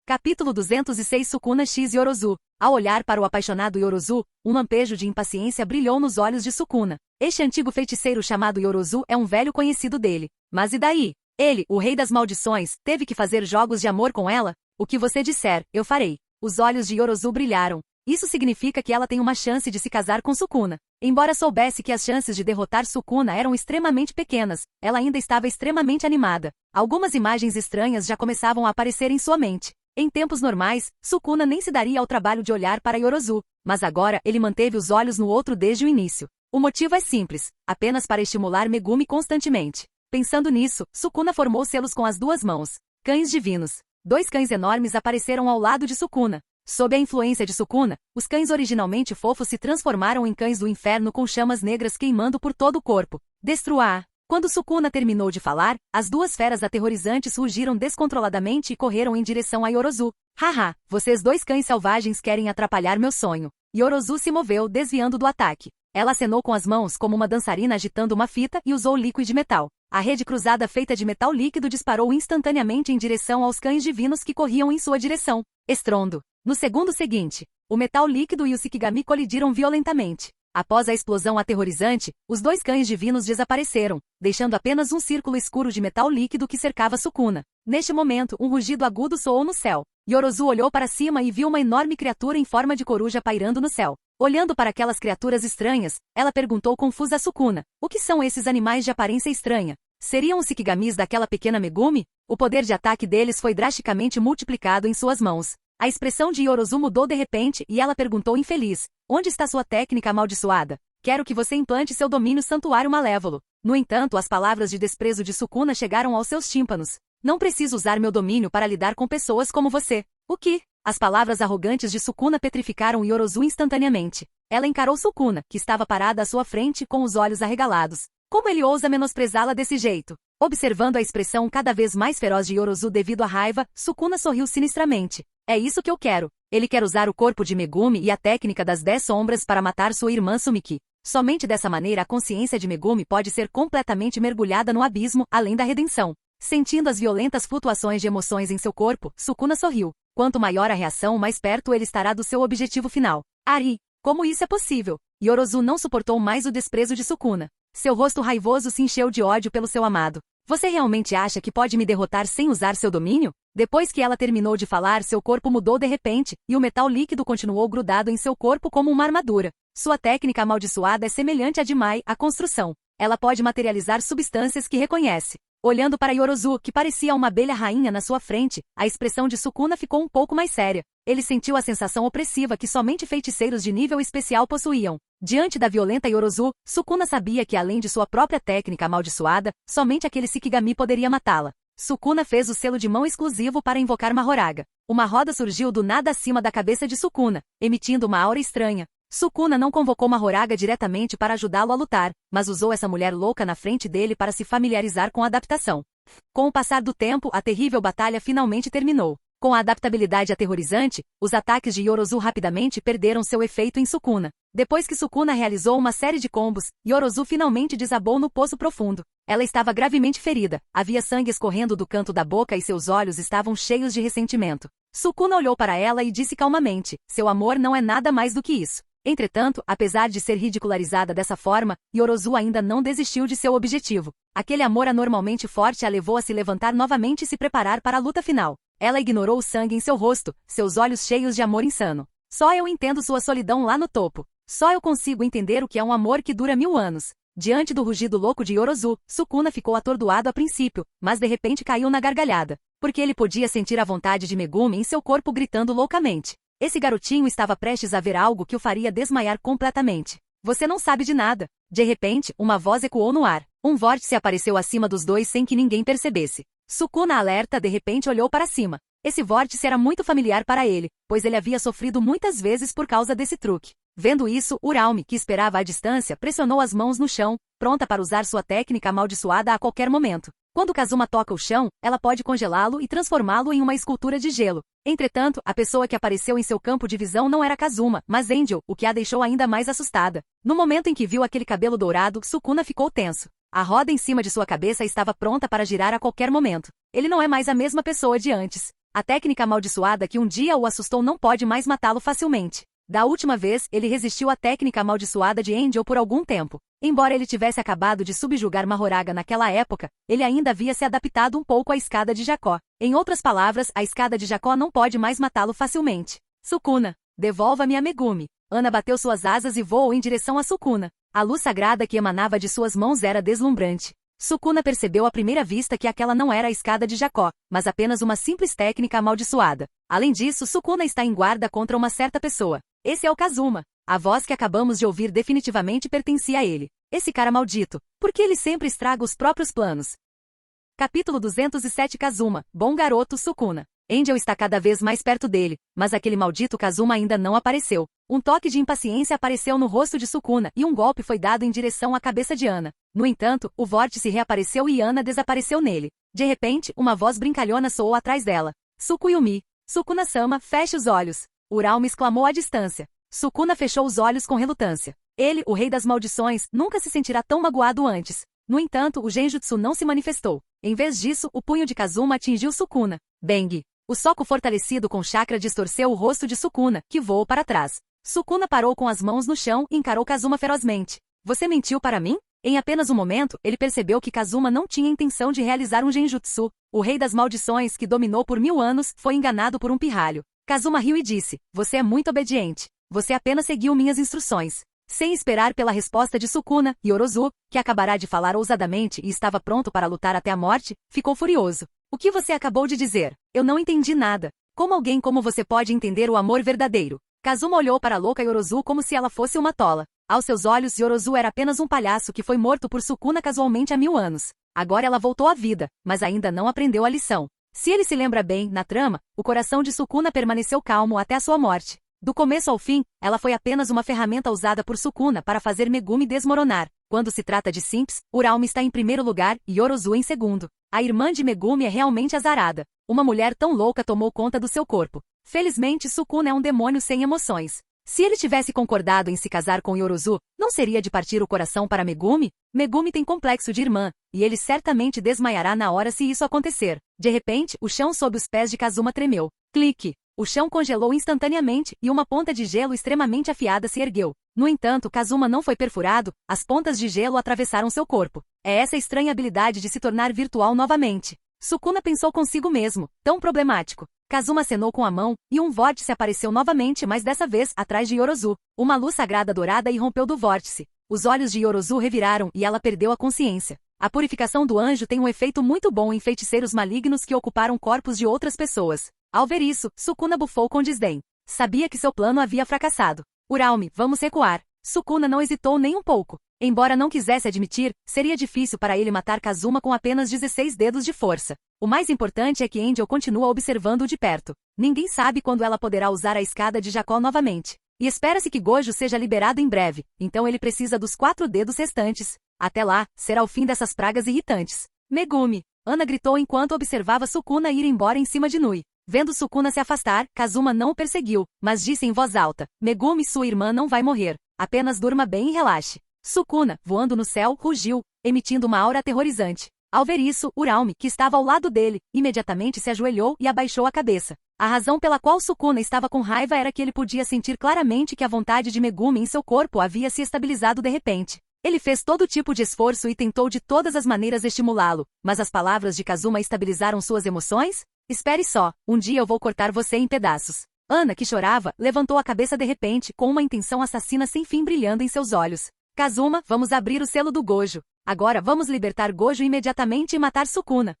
Capítulo 206 Sukuna x Yorozu. Ao olhar para o apaixonado Yorozu, um lampejo de impaciência brilhou nos olhos de Sukuna. Este antigo feiticeiro chamado Yorozu é um velho conhecido dele. Mas e daí? Ele, o rei das maldições, teve que fazer jogos de amor com ela? O que você disser, eu farei. Os olhos de Yorozu brilharam. Isso significa que ela tem uma chance de se casar com Sukuna. Embora soubesse que as chances de derrotar Sukuna eram extremamente pequenas, ela ainda estava extremamente animada. Algumas imagens estranhas já começavam a aparecer em sua mente. Em tempos normais, Sukuna nem se daria ao trabalho de olhar para Yorozu, mas agora ele manteve os olhos no outro desde o início. O motivo é simples, apenas para estimular Megumi constantemente. Pensando nisso, Sukuna formou selos com as 2 mãos. Cães divinos. 2 cães enormes apareceram ao lado de Sukuna. Sob a influência de Sukuna, os cães originalmente fofos se transformaram em cães do inferno com chamas negras queimando por todo o corpo. Destrua-a! Quando Sukuna terminou de falar, as 2 feras aterrorizantes rugiram descontroladamente e correram em direção a Yorozu. Haha, vocês 2 cães selvagens querem atrapalhar meu sonho. Yorozu se moveu, desviando do ataque. Ela acenou com as mãos como uma dançarina agitando uma fita e usou líquido de metal. A rede cruzada feita de metal líquido disparou instantaneamente em direção aos cães divinos que corriam em sua direção. Estrondo. No segundo seguinte, o metal líquido e o Shikigami colidiram violentamente. Após a explosão aterrorizante, os 2 cães divinos desapareceram, deixando apenas um círculo escuro de metal líquido que cercava Sukuna. Neste momento, um rugido agudo soou no céu. Yorozu olhou para cima e viu uma enorme criatura em forma de coruja pairando no céu. Olhando para aquelas criaturas estranhas, ela perguntou confusa a Sukuna: o que são esses animais de aparência estranha? Seriam os Shikigamis daquela pequena Megumi? O poder de ataque deles foi drasticamente multiplicado em suas mãos. A expressão de Yorozu mudou de repente e ela perguntou infeliz: onde está sua técnica amaldiçoada? Quero que você implante seu domínio santuário malévolo. No entanto, as palavras de desprezo de Sukuna chegaram aos seus tímpanos. Não preciso usar meu domínio para lidar com pessoas como você. O que? As palavras arrogantes de Sukuna petrificaram Yorozu instantaneamente. Ela encarou Sukuna, que estava parada à sua frente com os olhos arregalados. Como ele ousa menosprezá-la desse jeito? Observando a expressão cada vez mais feroz de Yorozu devido à raiva, Sukuna sorriu sinistramente. É isso que eu quero. Ele quer usar o corpo de Megumi e a técnica das 10 sombras para matar sua irmã Sumiki. Somente dessa maneira a consciência de Megumi pode ser completamente mergulhada no abismo, além da redenção. Sentindo as violentas flutuações de emoções em seu corpo, Sukuna sorriu. Quanto maior a reação, mais perto ele estará do seu objetivo final. Ari, como isso é possível? Yorozu não suportou mais o desprezo de Sukuna. Seu rosto raivoso se encheu de ódio pelo seu amado. Você realmente acha que pode me derrotar sem usar seu domínio? Depois que ela terminou de falar, seu corpo mudou de repente, e o metal líquido continuou grudado em seu corpo como uma armadura. Sua técnica amaldiçoada é semelhante à de Mai, a construção. Ela pode materializar substâncias que reconhece. Olhando para Yorozu, que parecia uma abelha rainha na sua frente, a expressão de Sukuna ficou um pouco mais séria. Ele sentiu a sensação opressiva que somente feiticeiros de nível especial possuíam. Diante da violenta Yorozu, Sukuna sabia que além de sua própria técnica amaldiçoada, somente aquele Shikigami poderia matá-la. Sukuna fez o selo de mão exclusivo para invocar Mahoraga. Uma roda surgiu do nada acima da cabeça de Sukuna, emitindo uma aura estranha. Sukuna não convocou Mahoraga diretamente para ajudá-lo a lutar, mas usou essa mulher louca na frente dele para se familiarizar com a adaptação. Com o passar do tempo, a terrível batalha finalmente terminou. Com a adaptabilidade aterrorizante, os ataques de Yorozu rapidamente perderam seu efeito em Sukuna. Depois que Sukuna realizou uma série de combos, Yorozu finalmente desabou no poço profundo. Ela estava gravemente ferida, havia sangue escorrendo do canto da boca e seus olhos estavam cheios de ressentimento. Sukuna olhou para ela e disse calmamente: seu amor não é nada mais do que isso. Entretanto, apesar de ser ridicularizada dessa forma, Yorozu ainda não desistiu de seu objetivo. Aquele amor anormalmente forte a levou a se levantar novamente e se preparar para a luta final. Ela ignorou o sangue em seu rosto, seus olhos cheios de amor insano. Só eu entendo sua solidão lá no topo. Só eu consigo entender o que é um amor que dura 1000 anos. Diante do rugido louco de Yorozu, Sukuna ficou atordoado a princípio, mas de repente caiu na gargalhada. Porque ele podia sentir a vontade de Megumi em seu corpo gritando loucamente. Esse garotinho estava prestes a ver algo que o faria desmaiar completamente. Você não sabe de nada. De repente, uma voz ecoou no ar. Um vórtice apareceu acima dos dois sem que ninguém percebesse. Sukuna, alerta, de repente olhou para cima. Esse vórtice era muito familiar para ele, pois ele havia sofrido muitas vezes por causa desse truque. Vendo isso, Uraume, que esperava à distância, pressionou as mãos no chão, pronta para usar sua técnica amaldiçoada a qualquer momento. Quando Kazuma toca o chão, ela pode congelá-lo e transformá-lo em uma escultura de gelo. Entretanto, a pessoa que apareceu em seu campo de visão não era Kazuma, mas Angel, o que a deixou ainda mais assustada. No momento em que viu aquele cabelo dourado, Sukuna ficou tenso. A roda em cima de sua cabeça estava pronta para girar a qualquer momento. Ele não é mais a mesma pessoa de antes. A técnica amaldiçoada que um dia o assustou não pode mais matá-lo facilmente. Da última vez, ele resistiu à técnica amaldiçoada de Angel por algum tempo. Embora ele tivesse acabado de subjugar Mahoraga naquela época, ele ainda havia se adaptado um pouco à escada de Jacó. Em outras palavras, a escada de Jacó não pode mais matá-lo facilmente. Sukuna, devolva-me a Megumi. Ana bateu suas asas e voou em direção a Sukuna. A luz sagrada que emanava de suas mãos era deslumbrante. Sukuna percebeu à primeira vista que aquela não era a escada de Jacó, mas apenas uma simples técnica amaldiçoada. Além disso, Sukuna está em guarda contra uma certa pessoa. Esse é o Kazuma. A voz que acabamos de ouvir definitivamente pertencia a ele. Esse cara maldito. Por que ele sempre estraga os próprios planos? Capítulo 207. Kazuma, bom garoto Sukuna. Angel está cada vez mais perto dele, mas aquele maldito Kazuma ainda não apareceu. Um toque de impaciência apareceu no rosto de Sukuna e um golpe foi dado em direção à cabeça de Ana. No entanto, o vórtice reapareceu e Ana desapareceu nele. De repente, uma voz brincalhona soou atrás dela. Sukuyumi. Sukuna-sama, feche os olhos. Uraume exclamou à distância. Sukuna fechou os olhos com relutância. Ele, o rei das maldições, nunca se sentirá tão magoado antes. No entanto, o genjutsu não se manifestou. Em vez disso, o punho de Kazuma atingiu Sukuna. Bang! O soco fortalecido com chakra distorceu o rosto de Sukuna, que voou para trás. Sukuna parou com as mãos no chão e encarou Kazuma ferozmente. Você mentiu para mim? Em apenas um momento, ele percebeu que Kazuma não tinha intenção de realizar um genjutsu. O rei das maldições que dominou por 1000 anos foi enganado por um pirralho. Kazuma riu e disse, você é muito obediente. Você apenas seguiu minhas instruções. Sem esperar pela resposta de Sukuna, Yorozu, que acabará de falar ousadamente e estava pronto para lutar até a morte, ficou furioso. O que você acabou de dizer? Eu não entendi nada. Como alguém como você pode entender o amor verdadeiro? Kazuma olhou para a louca Yorozu como se ela fosse uma tola. Aos seus olhos, Yorozu era apenas um palhaço que foi morto por Sukuna casualmente há 1000 anos. Agora ela voltou à vida, mas ainda não aprendeu a lição. Se ele se lembra bem, na trama, o coração de Sukuna permaneceu calmo até a sua morte. Do começo ao fim, ela foi apenas uma ferramenta usada por Sukuna para fazer Megumi desmoronar. Quando se trata de Simps, Uralme está em primeiro lugar e Yorozu em segundo. A irmã de Megumi é realmente azarada. Uma mulher tão louca tomou conta do seu corpo. Felizmente, Sukuna é um demônio sem emoções. Se ele tivesse concordado em se casar com Yorozu, não seria de partir o coração para Megumi? Megumi tem complexo de irmã, e ele certamente desmaiará na hora se isso acontecer. De repente, o chão sob os pés de Kazuma tremeu. Clique! O chão congelou instantaneamente e uma ponta de gelo extremamente afiada se ergueu. No entanto, Kazuma não foi perfurado, as pontas de gelo atravessaram seu corpo. É essa estranha habilidade de se tornar virtual novamente. Sukuna pensou consigo mesmo, tão problemático. Kazuma acenou com a mão, e um vórtice apareceu novamente, mas dessa vez atrás de Yorozu. Uma luz sagrada dourada irrompeu do vórtice. Os olhos de Yorozu reviraram e ela perdeu a consciência. A purificação do anjo tem um efeito muito bom em feiticeiros malignos que ocuparam corpos de outras pessoas. Ao ver isso, Sukuna bufou com desdém. Sabia que seu plano havia fracassado. Uralme, vamos recuar. Sukuna não hesitou nem um pouco. Embora não quisesse admitir, seria difícil para ele matar Kazuma com apenas 16 dedos de força. O mais importante é que Angel continua observando-o de perto. Ninguém sabe quando ela poderá usar a escada de Jacó novamente. E espera-se que Gojo seja liberado em breve, então ele precisa dos 4 dedos restantes. Até lá, será o fim dessas pragas irritantes. Megumi! Ana gritou enquanto observava Sukuna ir embora em cima de Nui. Vendo Sukuna se afastar, Kazuma não o perseguiu, mas disse em voz alta, Megumi, sua irmã não vai morrer. Apenas durma bem e relaxe. Sukuna, voando no céu, rugiu, emitindo uma aura aterrorizante. Ao ver isso, Uralme, que estava ao lado dele, imediatamente se ajoelhou e abaixou a cabeça. A razão pela qual Sukuna estava com raiva era que ele podia sentir claramente que a vontade de Megumi em seu corpo havia se estabilizado de repente. Ele fez todo tipo de esforço e tentou de todas as maneiras estimulá-lo, mas as palavras de Kazuma estabilizaram suas emoções? Espere só, um dia eu vou cortar você em pedaços. Ana, que chorava, levantou a cabeça de repente com uma intenção assassina sem fim brilhando em seus olhos. Kazuma, vamos abrir o selo do Gojo. Agora vamos libertar Gojo imediatamente e matar Sukuna.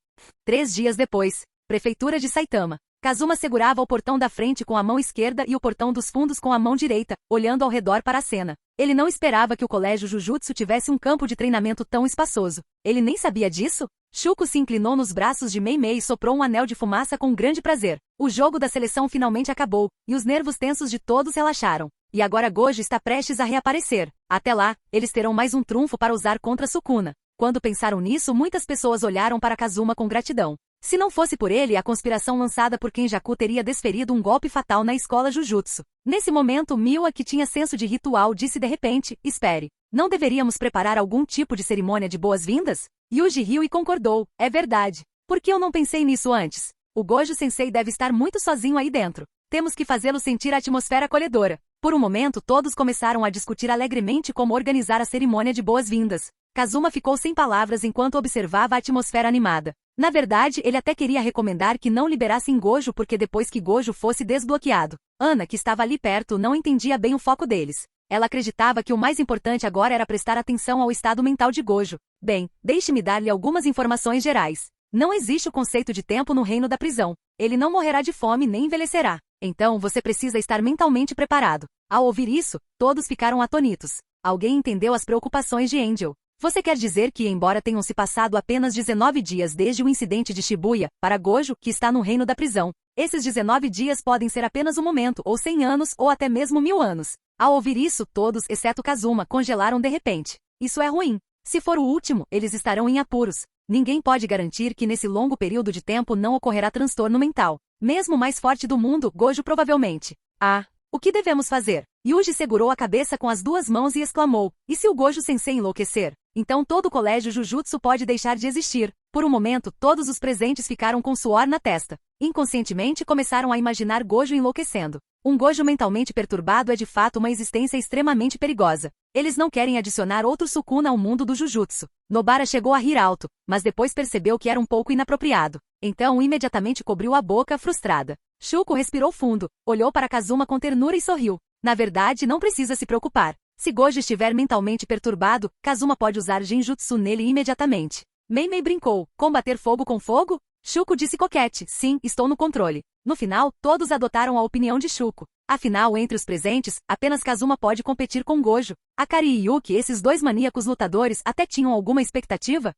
3 dias depois, Prefeitura de Saitama. Kazuma segurava o portão da frente com a mão esquerda e o portão dos fundos com a mão direita, olhando ao redor para a cena. Ele não esperava que o colégio Jujutsu tivesse um campo de treinamento tão espaçoso. Ele nem sabia disso? Shuko se inclinou nos braços de Mei-Mei e soprou um anel de fumaça com grande prazer. O jogo da seleção finalmente acabou, e os nervos tensos de todos relaxaram. E agora Gojo está prestes a reaparecer. Até lá, eles terão mais um trunfo para usar contra Sukuna. Quando pensaram nisso, muitas pessoas olharam para Kazuma com gratidão. Se não fosse por ele, a conspiração lançada por Kenjaku teria desferido um golpe fatal na escola Jujutsu. Nesse momento, Miwa, que tinha senso de ritual, disse de repente, espere. Não deveríamos preparar algum tipo de cerimônia de boas-vindas? Yuji riu e concordou, é verdade. Por que eu não pensei nisso antes? O Gojo-sensei deve estar muito sozinho aí dentro. Temos que fazê-lo sentir a atmosfera acolhedora. Por um momento, todos começaram a discutir alegremente como organizar a cerimônia de boas-vindas. Kazuma ficou sem palavras enquanto observava a atmosfera animada. Na verdade, ele até queria recomendar que não liberassem Gojo porque depois que Gojo fosse desbloqueado. Ana, que estava ali perto, não entendia bem o foco deles. Ela acreditava que o mais importante agora era prestar atenção ao estado mental de Gojo. Bem, deixe-me dar-lhe algumas informações gerais. Não existe o conceito de tempo no reino da prisão. Ele não morrerá de fome nem envelhecerá. Então você precisa estar mentalmente preparado. Ao ouvir isso, todos ficaram atônitos. Alguém entendeu as preocupações de Angel. Você quer dizer que, embora tenham se passado apenas 19 dias desde o incidente de Shibuya, para Gojo, que está no reino da prisão, esses 19 dias podem ser apenas um momento, ou 100 anos, ou até mesmo 1000 anos. Ao ouvir isso, todos, exceto Kazuma, congelaram de repente. Isso é ruim. Se for o último, eles estarão em apuros. Ninguém pode garantir que nesse longo período de tempo não ocorrerá transtorno mental. Mesmo o mais forte do mundo, Gojo provavelmente. O que devemos fazer? Yuji segurou a cabeça com as 2 mãos e exclamou, e se o Gojo-sensei enlouquecer? Então todo o colégio Jujutsu pode deixar de existir. Por um momento, todos os presentes ficaram com suor na testa. Inconscientemente começaram a imaginar Gojo enlouquecendo. Um Gojo mentalmente perturbado é de fato uma existência extremamente perigosa. Eles não querem adicionar outro Sukuna ao mundo do Jujutsu. Nobara chegou a rir alto, mas depois percebeu que era um pouco inapropriado. Então imediatamente cobriu a boca, frustrada. Shuko respirou fundo, olhou para Kazuma com ternura e sorriu. Na verdade, não precisa se preocupar. Se Gojo estiver mentalmente perturbado, Kazuma pode usar Genjutsu nele imediatamente. Mei brincou. Combater fogo com fogo? Shuko disse coquete. Sim, estou no controle. No final, todos adotaram a opinião de Shuko. Afinal, entre os presentes, apenas Kazuma pode competir com Gojo. Akari e Yuki, esses dois maníacos lutadores, até tinham alguma expectativa?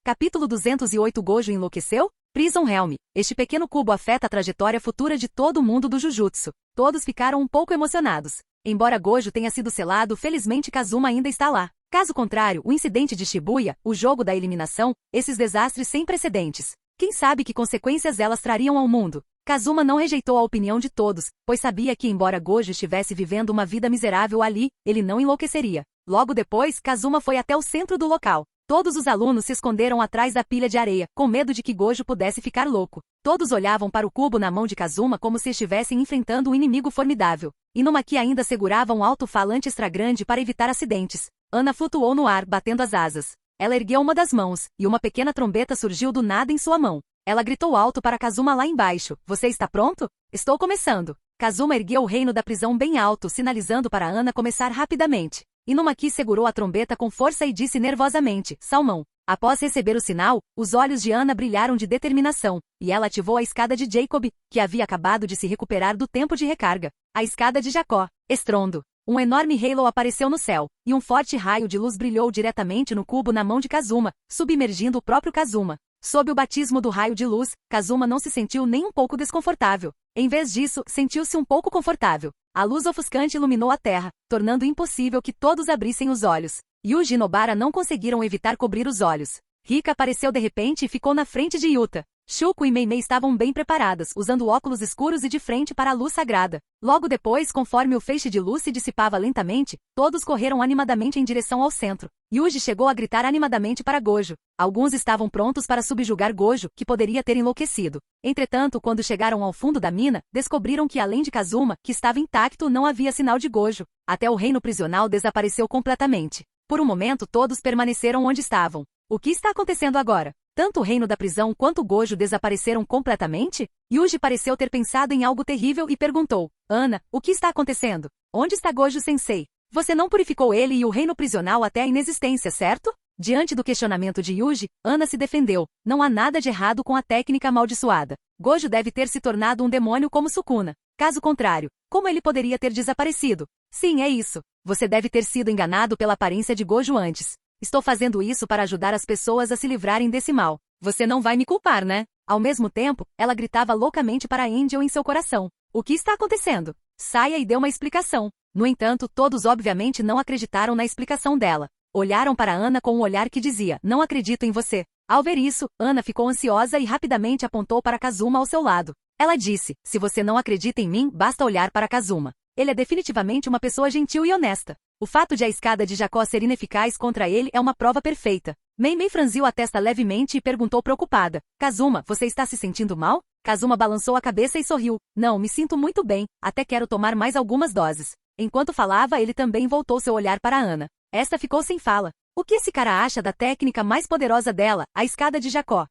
Capítulo 208 Gojo enlouqueceu? Prison Helm. Este pequeno cubo afeta a trajetória futura de todo mundo do Jujutsu. Todos ficaram um pouco emocionados. Embora Gojo tenha sido selado, felizmente Kazuma ainda está lá. Caso contrário, o incidente de Shibuya, o jogo da eliminação, esses desastres sem precedentes. Quem sabe que consequências elas trariam ao mundo? Kazuma não rejeitou a opinião de todos, pois sabia que embora Gojo estivesse vivendo uma vida miserável ali, ele não enlouqueceria. Logo depois, Kazuma foi até o centro do local. Todos os alunos se esconderam atrás da pilha de areia, com medo de que Gojo pudesse ficar louco. Todos olhavam para o cubo na mão de Kazuma como se estivessem enfrentando um inimigo formidável. Inumaki ainda segurava um alto-falante extra grande para evitar acidentes. Ana flutuou no ar, batendo as asas. Ela ergueu uma das mãos, e uma pequena trombeta surgiu do nada em sua mão. Ela gritou alto para Kazuma lá embaixo. Você está pronto? Estou começando. Kazuma ergueu o reino da prisão bem alto, sinalizando para Ana começar rapidamente. Inumaki segurou a trombeta com força e disse nervosamente, Salmão. Após receber o sinal, os olhos de Ana brilharam de determinação, e ela ativou a escada de Jacob, que havia acabado de se recuperar do tempo de recarga. A escada de Jacó. Estrondo. Um enorme halo apareceu no céu, e um forte raio de luz brilhou diretamente no cubo na mão de Kazuma, submergindo o próprio Kazuma. Sob o batismo do raio de luz, Kazuma não se sentiu nem um pouco desconfortável. Em vez disso, sentiu-se um pouco confortável. A luz ofuscante iluminou a terra, tornando impossível que todos abrissem os olhos. Yuji e Nobara não conseguiram evitar cobrir os olhos. Rika apareceu de repente e ficou na frente de Yuta. Shuko e Meimei estavam bem preparadas, usando óculos escuros e de frente para a luz sagrada. Logo depois, conforme o feixe de luz se dissipava lentamente, todos correram animadamente em direção ao centro. Yuji chegou a gritar animadamente para Gojo. Alguns estavam prontos para subjugar Gojo, que poderia ter enlouquecido. Entretanto, quando chegaram ao fundo da mina, descobriram que além de Kazuma, que estava intacto, não havia sinal de Gojo. Até o reino prisional desapareceu completamente. Por um momento todos permaneceram onde estavam. O que está acontecendo agora? Tanto o reino da prisão quanto Gojo desapareceram completamente? Yuji pareceu ter pensado em algo terrível e perguntou. Ana, o que está acontecendo? Onde está Gojo-sensei? Você não purificou ele e o reino prisional até a inexistência, certo? Diante do questionamento de Yuji, Ana se defendeu. Não há nada de errado com a técnica amaldiçoada. Gojo deve ter se tornado um demônio como Sukuna. Caso contrário, como ele poderia ter desaparecido? Sim, é isso. Você deve ter sido enganado pela aparência de Gojo antes. Estou fazendo isso para ajudar as pessoas a se livrarem desse mal. Você não vai me culpar, né? Ao mesmo tempo, ela gritava loucamente para Angel em seu coração. O que está acontecendo? Saia e dê uma explicação. No entanto, todos obviamente não acreditaram na explicação dela. Olharam para Ana com um olhar que dizia, não acredito em você. Ao ver isso, Ana ficou ansiosa e rapidamente apontou para Kazuma ao seu lado. Ela disse, se você não acredita em mim, basta olhar para Kazuma. Ele é definitivamente uma pessoa gentil e honesta. O fato de a escada de Jacó ser ineficaz contra ele é uma prova perfeita. Meimei franziu a testa levemente e perguntou preocupada. Kazuma, você está se sentindo mal? Kazuma balançou a cabeça e sorriu. Não, me sinto muito bem, até quero tomar mais algumas doses. Enquanto falava, ele também voltou seu olhar para Ana. Esta ficou sem fala. O que esse cara acha da técnica mais poderosa dela, a escada de Jacó?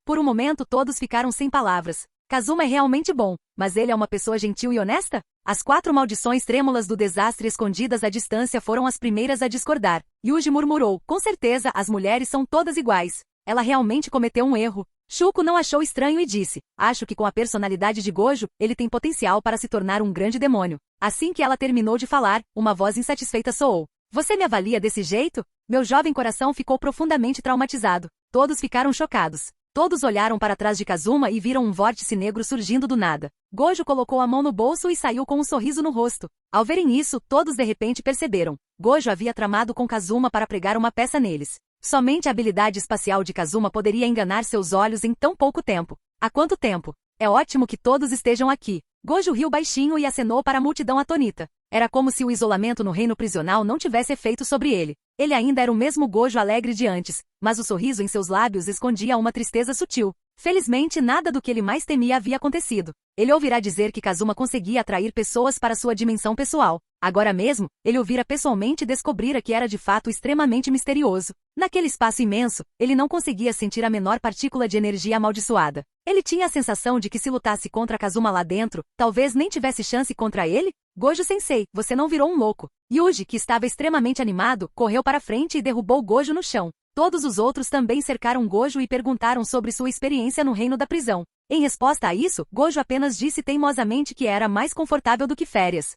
Por um momento todos ficaram sem palavras. Kazuma é realmente bom, mas ele é uma pessoa gentil e honesta? As 4 maldições trêmulas do desastre escondidas à distância foram as primeiras a discordar. Yuji murmurou, com certeza as mulheres são todas iguais. Ela realmente cometeu um erro. Shuko não achou estranho e disse, acho que com a personalidade de Gojo, ele tem potencial para se tornar um grande demônio. Assim que ela terminou de falar, uma voz insatisfeita soou. Você me avalia desse jeito? Meu jovem coração ficou profundamente traumatizado. Todos ficaram chocados. Todos olharam para trás de Kazuma e viram um vórtice negro surgindo do nada. Gojo colocou a mão no bolso e saiu com um sorriso no rosto. Ao verem isso, todos de repente perceberam. Gojo havia tramado com Kazuma para pregar uma peça neles. Somente a habilidade espacial de Kazuma poderia enganar seus olhos em tão pouco tempo. Há quanto tempo? É ótimo que todos estejam aqui. Gojo riu baixinho e acenou para a multidão atonita. Era como se o isolamento no reino prisional não tivesse efeito sobre ele. Ele ainda era o mesmo Gojo alegre de antes, mas o sorriso em seus lábios escondia uma tristeza sutil. Felizmente nada do que ele mais temia havia acontecido. Ele ouvira dizer que Kazuma conseguia atrair pessoas para sua dimensão pessoal. Agora mesmo, ele ouvira pessoalmente e descobrira que era de fato extremamente misterioso. Naquele espaço imenso, ele não conseguia sentir a menor partícula de energia amaldiçoada. Ele tinha a sensação de que se lutasse contra Kazuma lá dentro, talvez nem tivesse chance contra ele. Gojo-sensei, você não virou um louco. Yuji, que estava extremamente animado, correu para frente e derrubou Gojo no chão. Todos os outros também cercaram Gojo e perguntaram sobre sua experiência no reino da prisão. Em resposta a isso, Gojo apenas disse teimosamente que era mais confortável do que férias.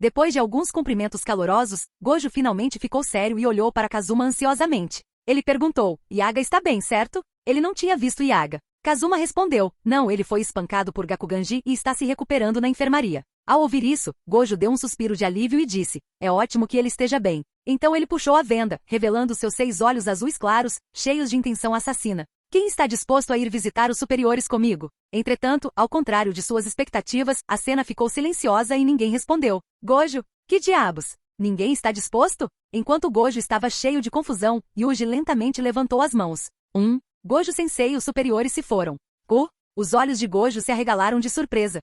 Depois de alguns cumprimentos calorosos, Gojo finalmente ficou sério e olhou para Kazuma ansiosamente. Ele perguntou, Yaga está bem, certo? Ele não tinha visto Yaga. Kazuma respondeu, não, ele foi espancado por Gakuganji e está se recuperando na enfermaria. Ao ouvir isso, Gojo deu um suspiro de alívio e disse, é ótimo que ele esteja bem. Então ele puxou a venda, revelando seus 6 olhos azuis claros, cheios de intenção assassina. Quem está disposto a ir visitar os superiores comigo? Entretanto, ao contrário de suas expectativas, a cena ficou silenciosa e ninguém respondeu. Gojo, que diabos? Ninguém está disposto? Enquanto Gojo estava cheio de confusão, Yuji lentamente levantou as mãos. Gojo-sensei e os superiores se foram. Os olhos de Gojo se arregalaram de surpresa.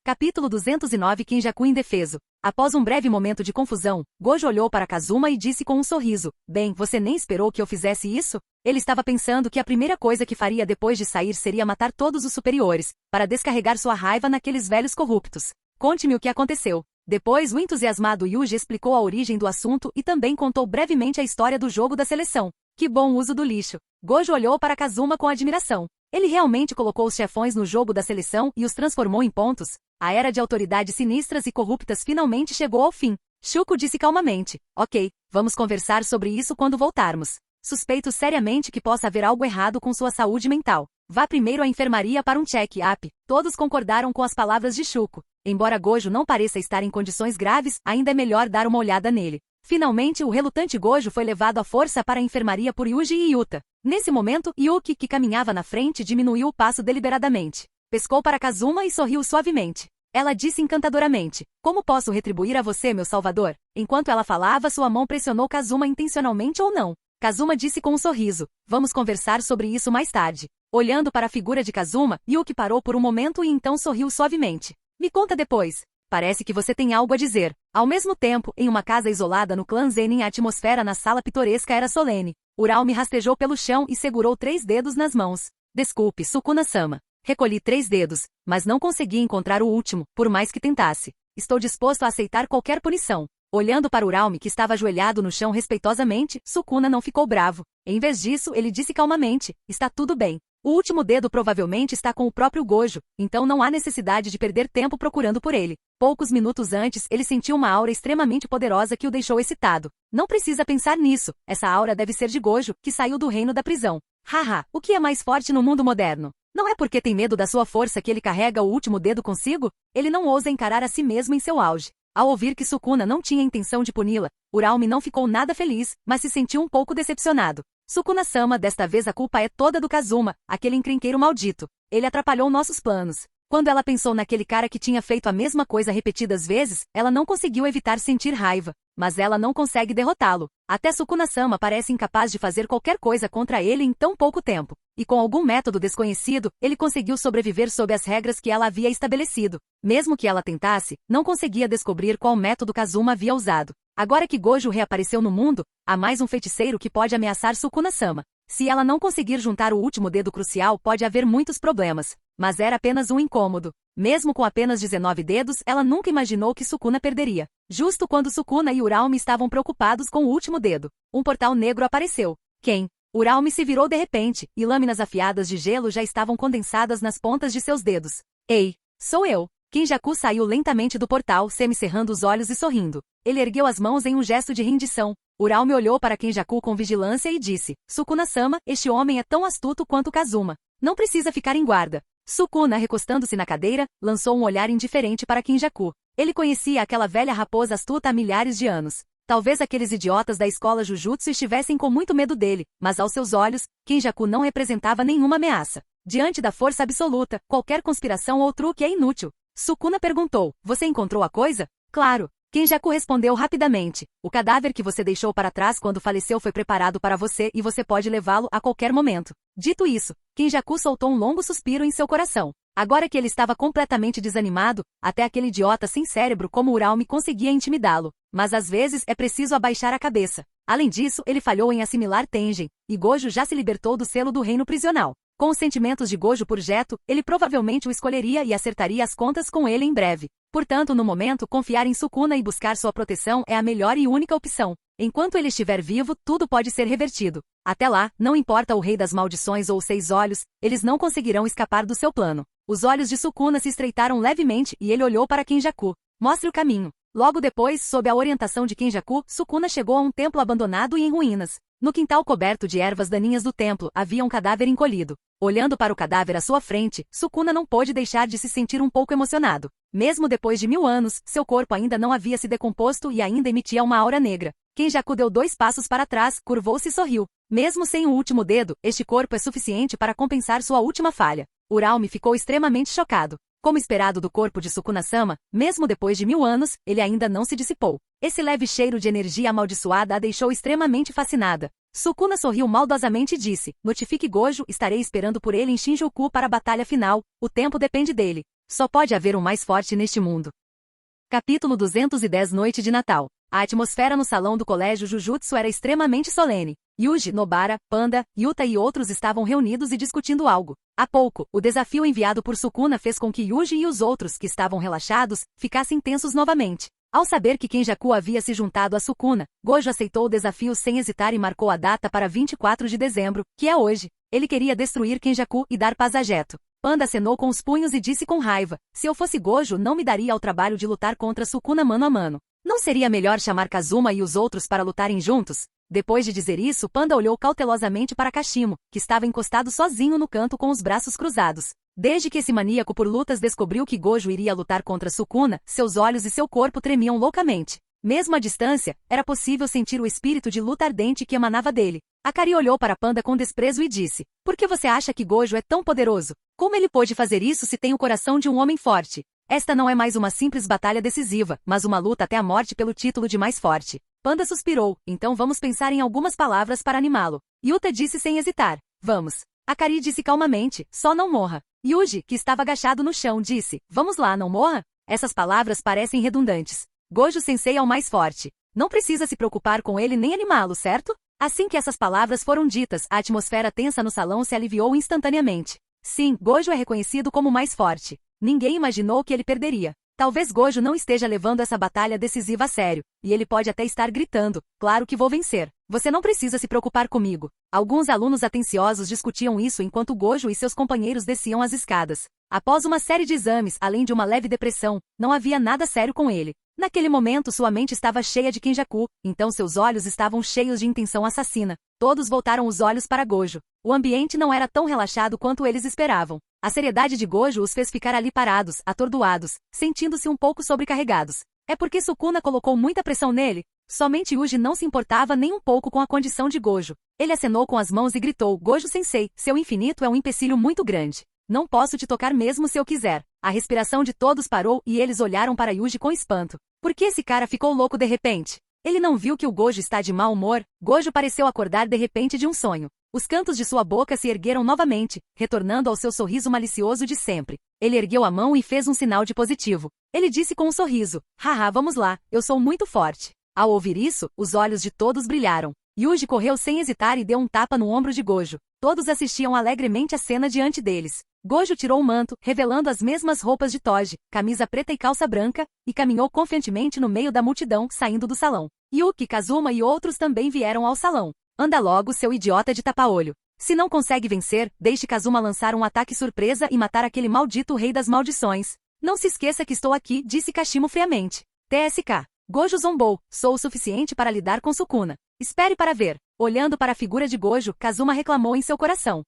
Capítulo 209 Kinjaku indefeso. Após um breve momento de confusão, Gojo olhou para Kazuma e disse com um sorriso, bem, você nem esperou que eu fizesse isso? Ele estava pensando que a primeira coisa que faria depois de sair seria matar todos os superiores, para descarregar sua raiva naqueles velhos corruptos. Conte-me o que aconteceu. Depois o entusiasmado Yuji explicou a origem do assunto e também contou brevemente a história do jogo da seleção. Que bom uso do lixo. Gojo olhou para Kazuma com admiração. Ele realmente colocou os chefões no jogo da seleção e os transformou em pontos. A era de autoridades sinistras e corruptas finalmente chegou ao fim. Shuko disse calmamente, ok, vamos conversar sobre isso quando voltarmos. Suspeito seriamente que possa haver algo errado com sua saúde mental. Vá primeiro à enfermaria para um check-up. Todos concordaram com as palavras de Shuko. Embora Gojo não pareça estar em condições graves, ainda é melhor dar uma olhada nele. Finalmente, o relutante Gojo foi levado à força para a enfermaria por Yuji e Yuta. Nesse momento, Yuki, que caminhava na frente, diminuiu o passo deliberadamente. Pescou para Kazuma e sorriu suavemente. Ela disse encantadoramente, como posso retribuir a você, meu salvador? Enquanto ela falava, sua mão pressionou Kazuma intencionalmente ou não. Kazuma disse com um sorriso, vamos conversar sobre isso mais tarde. Olhando para a figura de Kazuma, Yuki parou por um momento e então sorriu suavemente. Me conta depois. Parece que você tem algo a dizer. Ao mesmo tempo, em uma casa isolada no clã Zenin, a atmosfera na sala pitoresca era solene. Ural me rastejou pelo chão e segurou 3 dedos nas mãos. Desculpe, Sukuna-sama. Recolhi 3 dedos, mas não consegui encontrar o último, por mais que tentasse. Estou disposto a aceitar qualquer punição. Olhando para Uralme, que estava ajoelhado no chão respeitosamente, Sukuna não ficou bravo. Em vez disso, ele disse calmamente, está tudo bem. O último dedo provavelmente está com o próprio Gojo, então não há necessidade de perder tempo procurando por ele. Poucos minutos antes, ele sentiu uma aura extremamente poderosa que o deixou excitado. Não precisa pensar nisso, essa aura deve ser de Gojo, que saiu do reino da prisão. Haha, o que é mais forte no mundo moderno? Não é porque tem medo da sua força que ele carrega o último dedo consigo? Ele não ousa encarar a si mesmo em seu auge. Ao ouvir que Sukuna não tinha intenção de puni-la, Uralme não ficou nada feliz, mas se sentiu um pouco decepcionado. Sukuna-sama, desta vez a culpa é toda do Kazuma, aquele encrenqueiro maldito. Ele atrapalhou nossos planos. Quando ela pensou naquele cara que tinha feito a mesma coisa repetidas vezes, ela não conseguiu evitar sentir raiva. Mas ela não consegue derrotá-lo. Até Sukuna-sama parece incapaz de fazer qualquer coisa contra ele em tão pouco tempo. E com algum método desconhecido, ele conseguiu sobreviver sob as regras que ela havia estabelecido. Mesmo que ela tentasse, não conseguia descobrir qual método Kazuma havia usado. Agora que Gojo reapareceu no mundo, há mais um feiticeiro que pode ameaçar Sukuna-sama. Se ela não conseguir juntar o último dedo crucial, pode haver muitos problemas. Mas era apenas um incômodo. Mesmo com apenas 19 dedos, ela nunca imaginou que Sukuna perderia. Justo quando Sukuna e Uralme estavam preocupados com o último dedo, um portal negro apareceu. Quem? Uralme se virou de repente, e lâminas afiadas de gelo já estavam condensadas nas pontas de seus dedos. Ei, sou eu. Kinjaku saiu lentamente do portal, semicerrando os olhos e sorrindo. Ele ergueu as mãos em um gesto de rendição. Uralme olhou para Kinjaku com vigilância e disse, Sukuna-sama, este homem é tão astuto quanto Kazuma. Não precisa ficar em guarda. Sukuna, recostando-se na cadeira, lançou um olhar indiferente para Kinjaku. Ele conhecia aquela velha raposa astuta há milhares de anos. Talvez aqueles idiotas da escola Jujutsu estivessem com muito medo dele, mas aos seus olhos, Kinjaku não representava nenhuma ameaça. Diante da força absoluta, qualquer conspiração ou truque é inútil. Sukuna perguntou, você encontrou a coisa? Claro. Kenjaku respondeu rapidamente, o cadáver que você deixou para trás quando faleceu foi preparado para você e você pode levá-lo a qualquer momento. Dito isso, Kenjaku soltou um longo suspiro em seu coração. Agora que ele estava completamente desanimado, até aquele idiota sem cérebro como Uralme conseguia intimidá-lo. Mas às vezes é preciso abaixar a cabeça. Além disso, ele falhou em assimilar Tengen, e Gojo já se libertou do selo do reino prisional. Com os sentimentos de Gojo por Geto, ele provavelmente o escolheria e acertaria as contas com ele em breve. Portanto, no momento, confiar em Sukuna e buscar sua proteção é a melhor e única opção. Enquanto ele estiver vivo, tudo pode ser revertido. Até lá, não importa o Rei das Maldições ou os 6 olhos, eles não conseguirão escapar do seu plano. Os olhos de Sukuna se estreitaram levemente e ele olhou para Kenjaku. Mostre o caminho. Logo depois, sob a orientação de Kenjaku, Sukuna chegou a um templo abandonado e em ruínas. No quintal coberto de ervas daninhas do templo, havia um cadáver encolhido. Olhando para o cadáver à sua frente, Sukuna não pôde deixar de se sentir um pouco emocionado. Mesmo depois de 1000 anos, seu corpo ainda não havia se decomposto e ainda emitia uma aura negra. Kenjaku deu 2 passos para trás, curvou-se e sorriu. Mesmo sem o último dedo, este corpo é suficiente para compensar sua última falha. Uralme ficou extremamente chocado. Como esperado do corpo de Sukuna-sama, mesmo depois de 1000 anos, ele ainda não se dissipou. Esse leve cheiro de energia amaldiçoada a deixou extremamente fascinada. Sukuna sorriu maldosamente e disse, notifique Gojo, estarei esperando por ele em Shinjuku para a batalha final, o tempo depende dele. Só pode haver um mais forte neste mundo. Capítulo 210 Noite de Natal. A atmosfera no salão do colégio Jujutsu era extremamente solene. Yuji, Nobara, Panda, Yuta e outros estavam reunidos e discutindo algo. Há pouco, o desafio enviado por Sukuna fez com que Yuji e os outros, que estavam relaxados, ficassem tensos novamente. Ao saber que Kenjaku havia se juntado a Sukuna, Gojo aceitou o desafio sem hesitar e marcou a data para 24 de dezembro, que é hoje. Ele queria destruir Kenjaku e dar paz a Geto. Panda acenou com os punhos e disse com raiva, se eu fosse Gojo não me daria ao trabalho de lutar contra Sukuna mano a mano. Não seria melhor chamar Kazuma e os outros para lutarem juntos? Depois de dizer isso, Panda olhou cautelosamente para Kashimo, que estava encostado sozinho no canto com os braços cruzados. Desde que esse maníaco por lutas descobriu que Gojo iria lutar contra Sukuna, seus olhos e seu corpo tremiam loucamente. Mesmo à distância, era possível sentir o espírito de luta ardente que emanava dele. Akari olhou para Panda com desprezo e disse, por que você acha que Gojo é tão poderoso? Como ele pôde fazer isso se tem o coração de um homem forte? Esta não é mais uma simples batalha decisiva, mas uma luta até a morte pelo título de mais forte. Panda suspirou, então vamos pensar em algumas palavras para animá-lo. Yuta disse sem hesitar, vamos. Akari disse calmamente, só não morra. Yuji, que estava agachado no chão, disse, vamos lá, não morra? Essas palavras parecem redundantes. Gojo-sensei é o mais forte. Não precisa se preocupar com ele nem animá-lo, certo? Assim que essas palavras foram ditas, a atmosfera tensa no salão se aliviou instantaneamente. Sim, Gojo é reconhecido como o mais forte. Ninguém imaginou que ele perderia. Talvez Gojo não esteja levando essa batalha decisiva a sério, e ele pode até estar gritando, claro que vou vencer. Você não precisa se preocupar comigo. Alguns alunos atenciosos discutiam isso enquanto Gojo e seus companheiros desciam as escadas. Após uma série de exames, além de uma leve depressão, não havia nada sério com ele. Naquele momento sua mente estava cheia de Kenjaku, então seus olhos estavam cheios de intenção assassina. Todos voltaram os olhos para Gojo. O ambiente não era tão relaxado quanto eles esperavam. A seriedade de Gojo os fez ficar ali parados, atordoados, sentindo-se um pouco sobrecarregados. É porque Sukuna colocou muita pressão nele? Somente Yuji não se importava nem um pouco com a condição de Gojo. Ele acenou com as mãos e gritou, Gojo-sensei, seu infinito é um empecilho muito grande. Não posso te tocar mesmo se eu quiser. A respiração de todos parou e eles olharam para Yuji com espanto. Por que esse cara ficou louco de repente? Ele não viu que o Gojo está de mau humor? Gojo pareceu acordar de repente de um sonho. Os cantos de sua boca se ergueram novamente, retornando ao seu sorriso malicioso de sempre. Ele ergueu a mão e fez um sinal de positivo. Ele disse com um sorriso, haha, vamos lá, eu sou muito forte. Ao ouvir isso, os olhos de todos brilharam. Yuji correu sem hesitar e deu um tapa no ombro de Gojo. Todos assistiam alegremente a cena diante deles. Gojo tirou o manto, revelando as mesmas roupas de Toji, camisa preta e calça branca, e caminhou confiantemente no meio da multidão, saindo do salão. Yuki, Kazuma e outros também vieram ao salão. Anda logo, seu idiota de tapa-olho. Se não consegue vencer, deixe Kazuma lançar um ataque surpresa e matar aquele maldito rei das maldições. Não se esqueça que estou aqui, disse Kashimo friamente. TSK. Gojo zombou, sou o suficiente para lidar com Sukuna. Espere para ver. Olhando para a figura de Gojo, Kazuma reclamou em seu coração.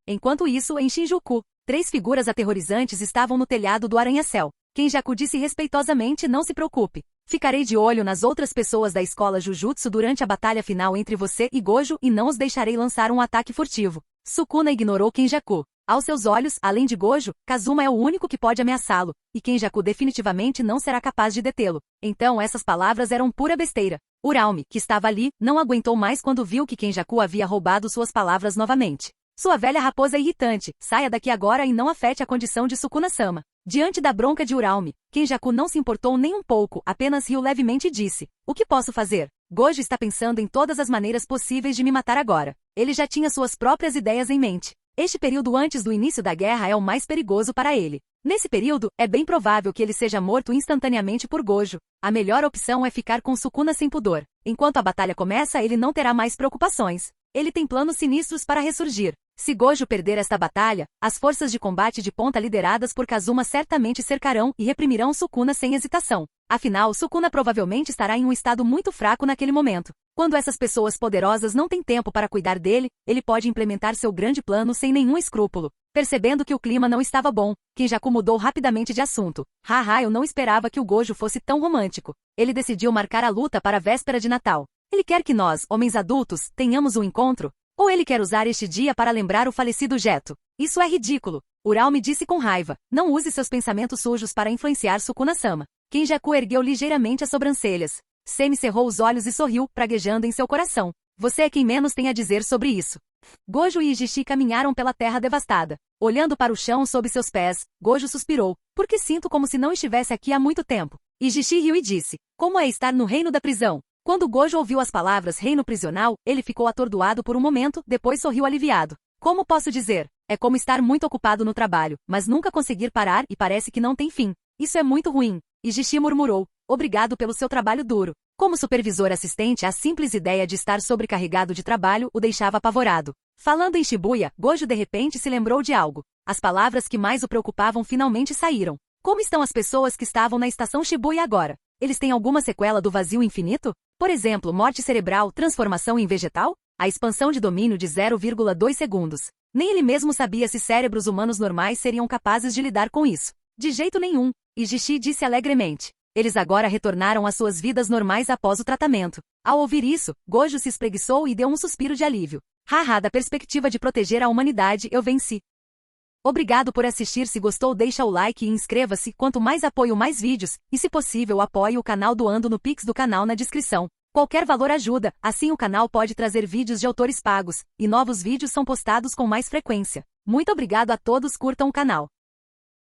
Enquanto isso, em Shinjuku, 3 figuras aterrorizantes estavam no telhado do arranha-céu. Kenjaku disse respeitosamente, não se preocupe. Ficarei de olho nas outras pessoas da escola Jujutsu durante a batalha final entre você e Gojo e não os deixarei lançar um ataque furtivo. Sukuna ignorou Kenjaku. Aos seus olhos, além de Gojo, Kazuma é o único que pode ameaçá-lo, e Kenjaku definitivamente não será capaz de detê-lo. Então essas palavras eram pura besteira. Uraume, que estava ali, não aguentou mais quando viu que Kenjaku havia roubado suas palavras novamente. Sua velha raposa irritante, saia daqui agora e não afete a condição de Sukuna-sama. Diante da bronca de Uraume, Kenjaku não se importou nem um pouco, apenas riu levemente e disse: o que posso fazer? Gojo está pensando em todas as maneiras possíveis de me matar agora. Ele já tinha suas próprias ideias em mente. Este período antes do início da guerra é o mais perigoso para ele. Nesse período, é bem provável que ele seja morto instantaneamente por Gojo. A melhor opção é ficar com Sukuna sem pudor. Enquanto a batalha começa, ele não terá mais preocupações. Ele tem planos sinistros para ressurgir. Se Gojo perder esta batalha, as forças de combate de ponta lideradas por Kazuma certamente cercarão e reprimirão Sukuna sem hesitação. Afinal, Sukuna provavelmente estará em um estado muito fraco naquele momento. Quando essas pessoas poderosas não têm tempo para cuidar dele, ele pode implementar seu grande plano sem nenhum escrúpulo. Percebendo que o clima não estava bom, Kenjaku mudou rapidamente de assunto. Haha, eu não esperava que o Gojo fosse tão romântico. Ele decidiu marcar a luta para a véspera de Natal. Ele quer que nós, homens adultos, tenhamos um encontro? Ou ele quer usar este dia para lembrar o falecido Geto? Isso é ridículo. Uraume disse com raiva. Não use seus pensamentos sujos para influenciar Sukuna-sama. Kenjaku ergueu ligeiramente as sobrancelhas. Semi cerrou os olhos e sorriu, praguejando em seu coração. Você é quem menos tem a dizer sobre isso. Gojo e Ijishi caminharam pela terra devastada. Olhando para o chão sob seus pés, Gojo suspirou. Porque sinto como se não estivesse aqui há muito tempo. Ijishi riu e disse: como é estar no reino da prisão? Quando Gojo ouviu as palavras reino prisional, ele ficou atordoado por um momento, depois sorriu aliviado. Como posso dizer? É como estar muito ocupado no trabalho, mas nunca conseguir parar e parece que não tem fim. Isso é muito ruim. Ijishi murmurou. Obrigado pelo seu trabalho duro. Como supervisor assistente, a simples ideia de estar sobrecarregado de trabalho o deixava apavorado. Falando em Shibuya, Gojo de repente se lembrou de algo. As palavras que mais o preocupavam finalmente saíram. Como estão as pessoas que estavam na estação Shibuya agora? Eles têm alguma sequela do vazio infinito? Por exemplo, morte cerebral, transformação em vegetal? A expansão de domínio de 0,2 segundos. Nem ele mesmo sabia se cérebros humanos normais seriam capazes de lidar com isso. De jeito nenhum, Ijishi disse alegremente. Eles agora retornaram às suas vidas normais após o tratamento. Ao ouvir isso, Gojo se espreguiçou e deu um suspiro de alívio. Haha, da perspectiva de proteger a humanidade, eu venci. Obrigado por assistir. Se gostou, deixa o like e inscreva-se. Quanto mais apoio, mais vídeos, e se possível apoie o canal doando no Pix do canal na descrição. Qualquer valor ajuda, assim o canal pode trazer vídeos de autores pagos, e novos vídeos são postados com mais frequência. Muito obrigado a todos, curtam o canal.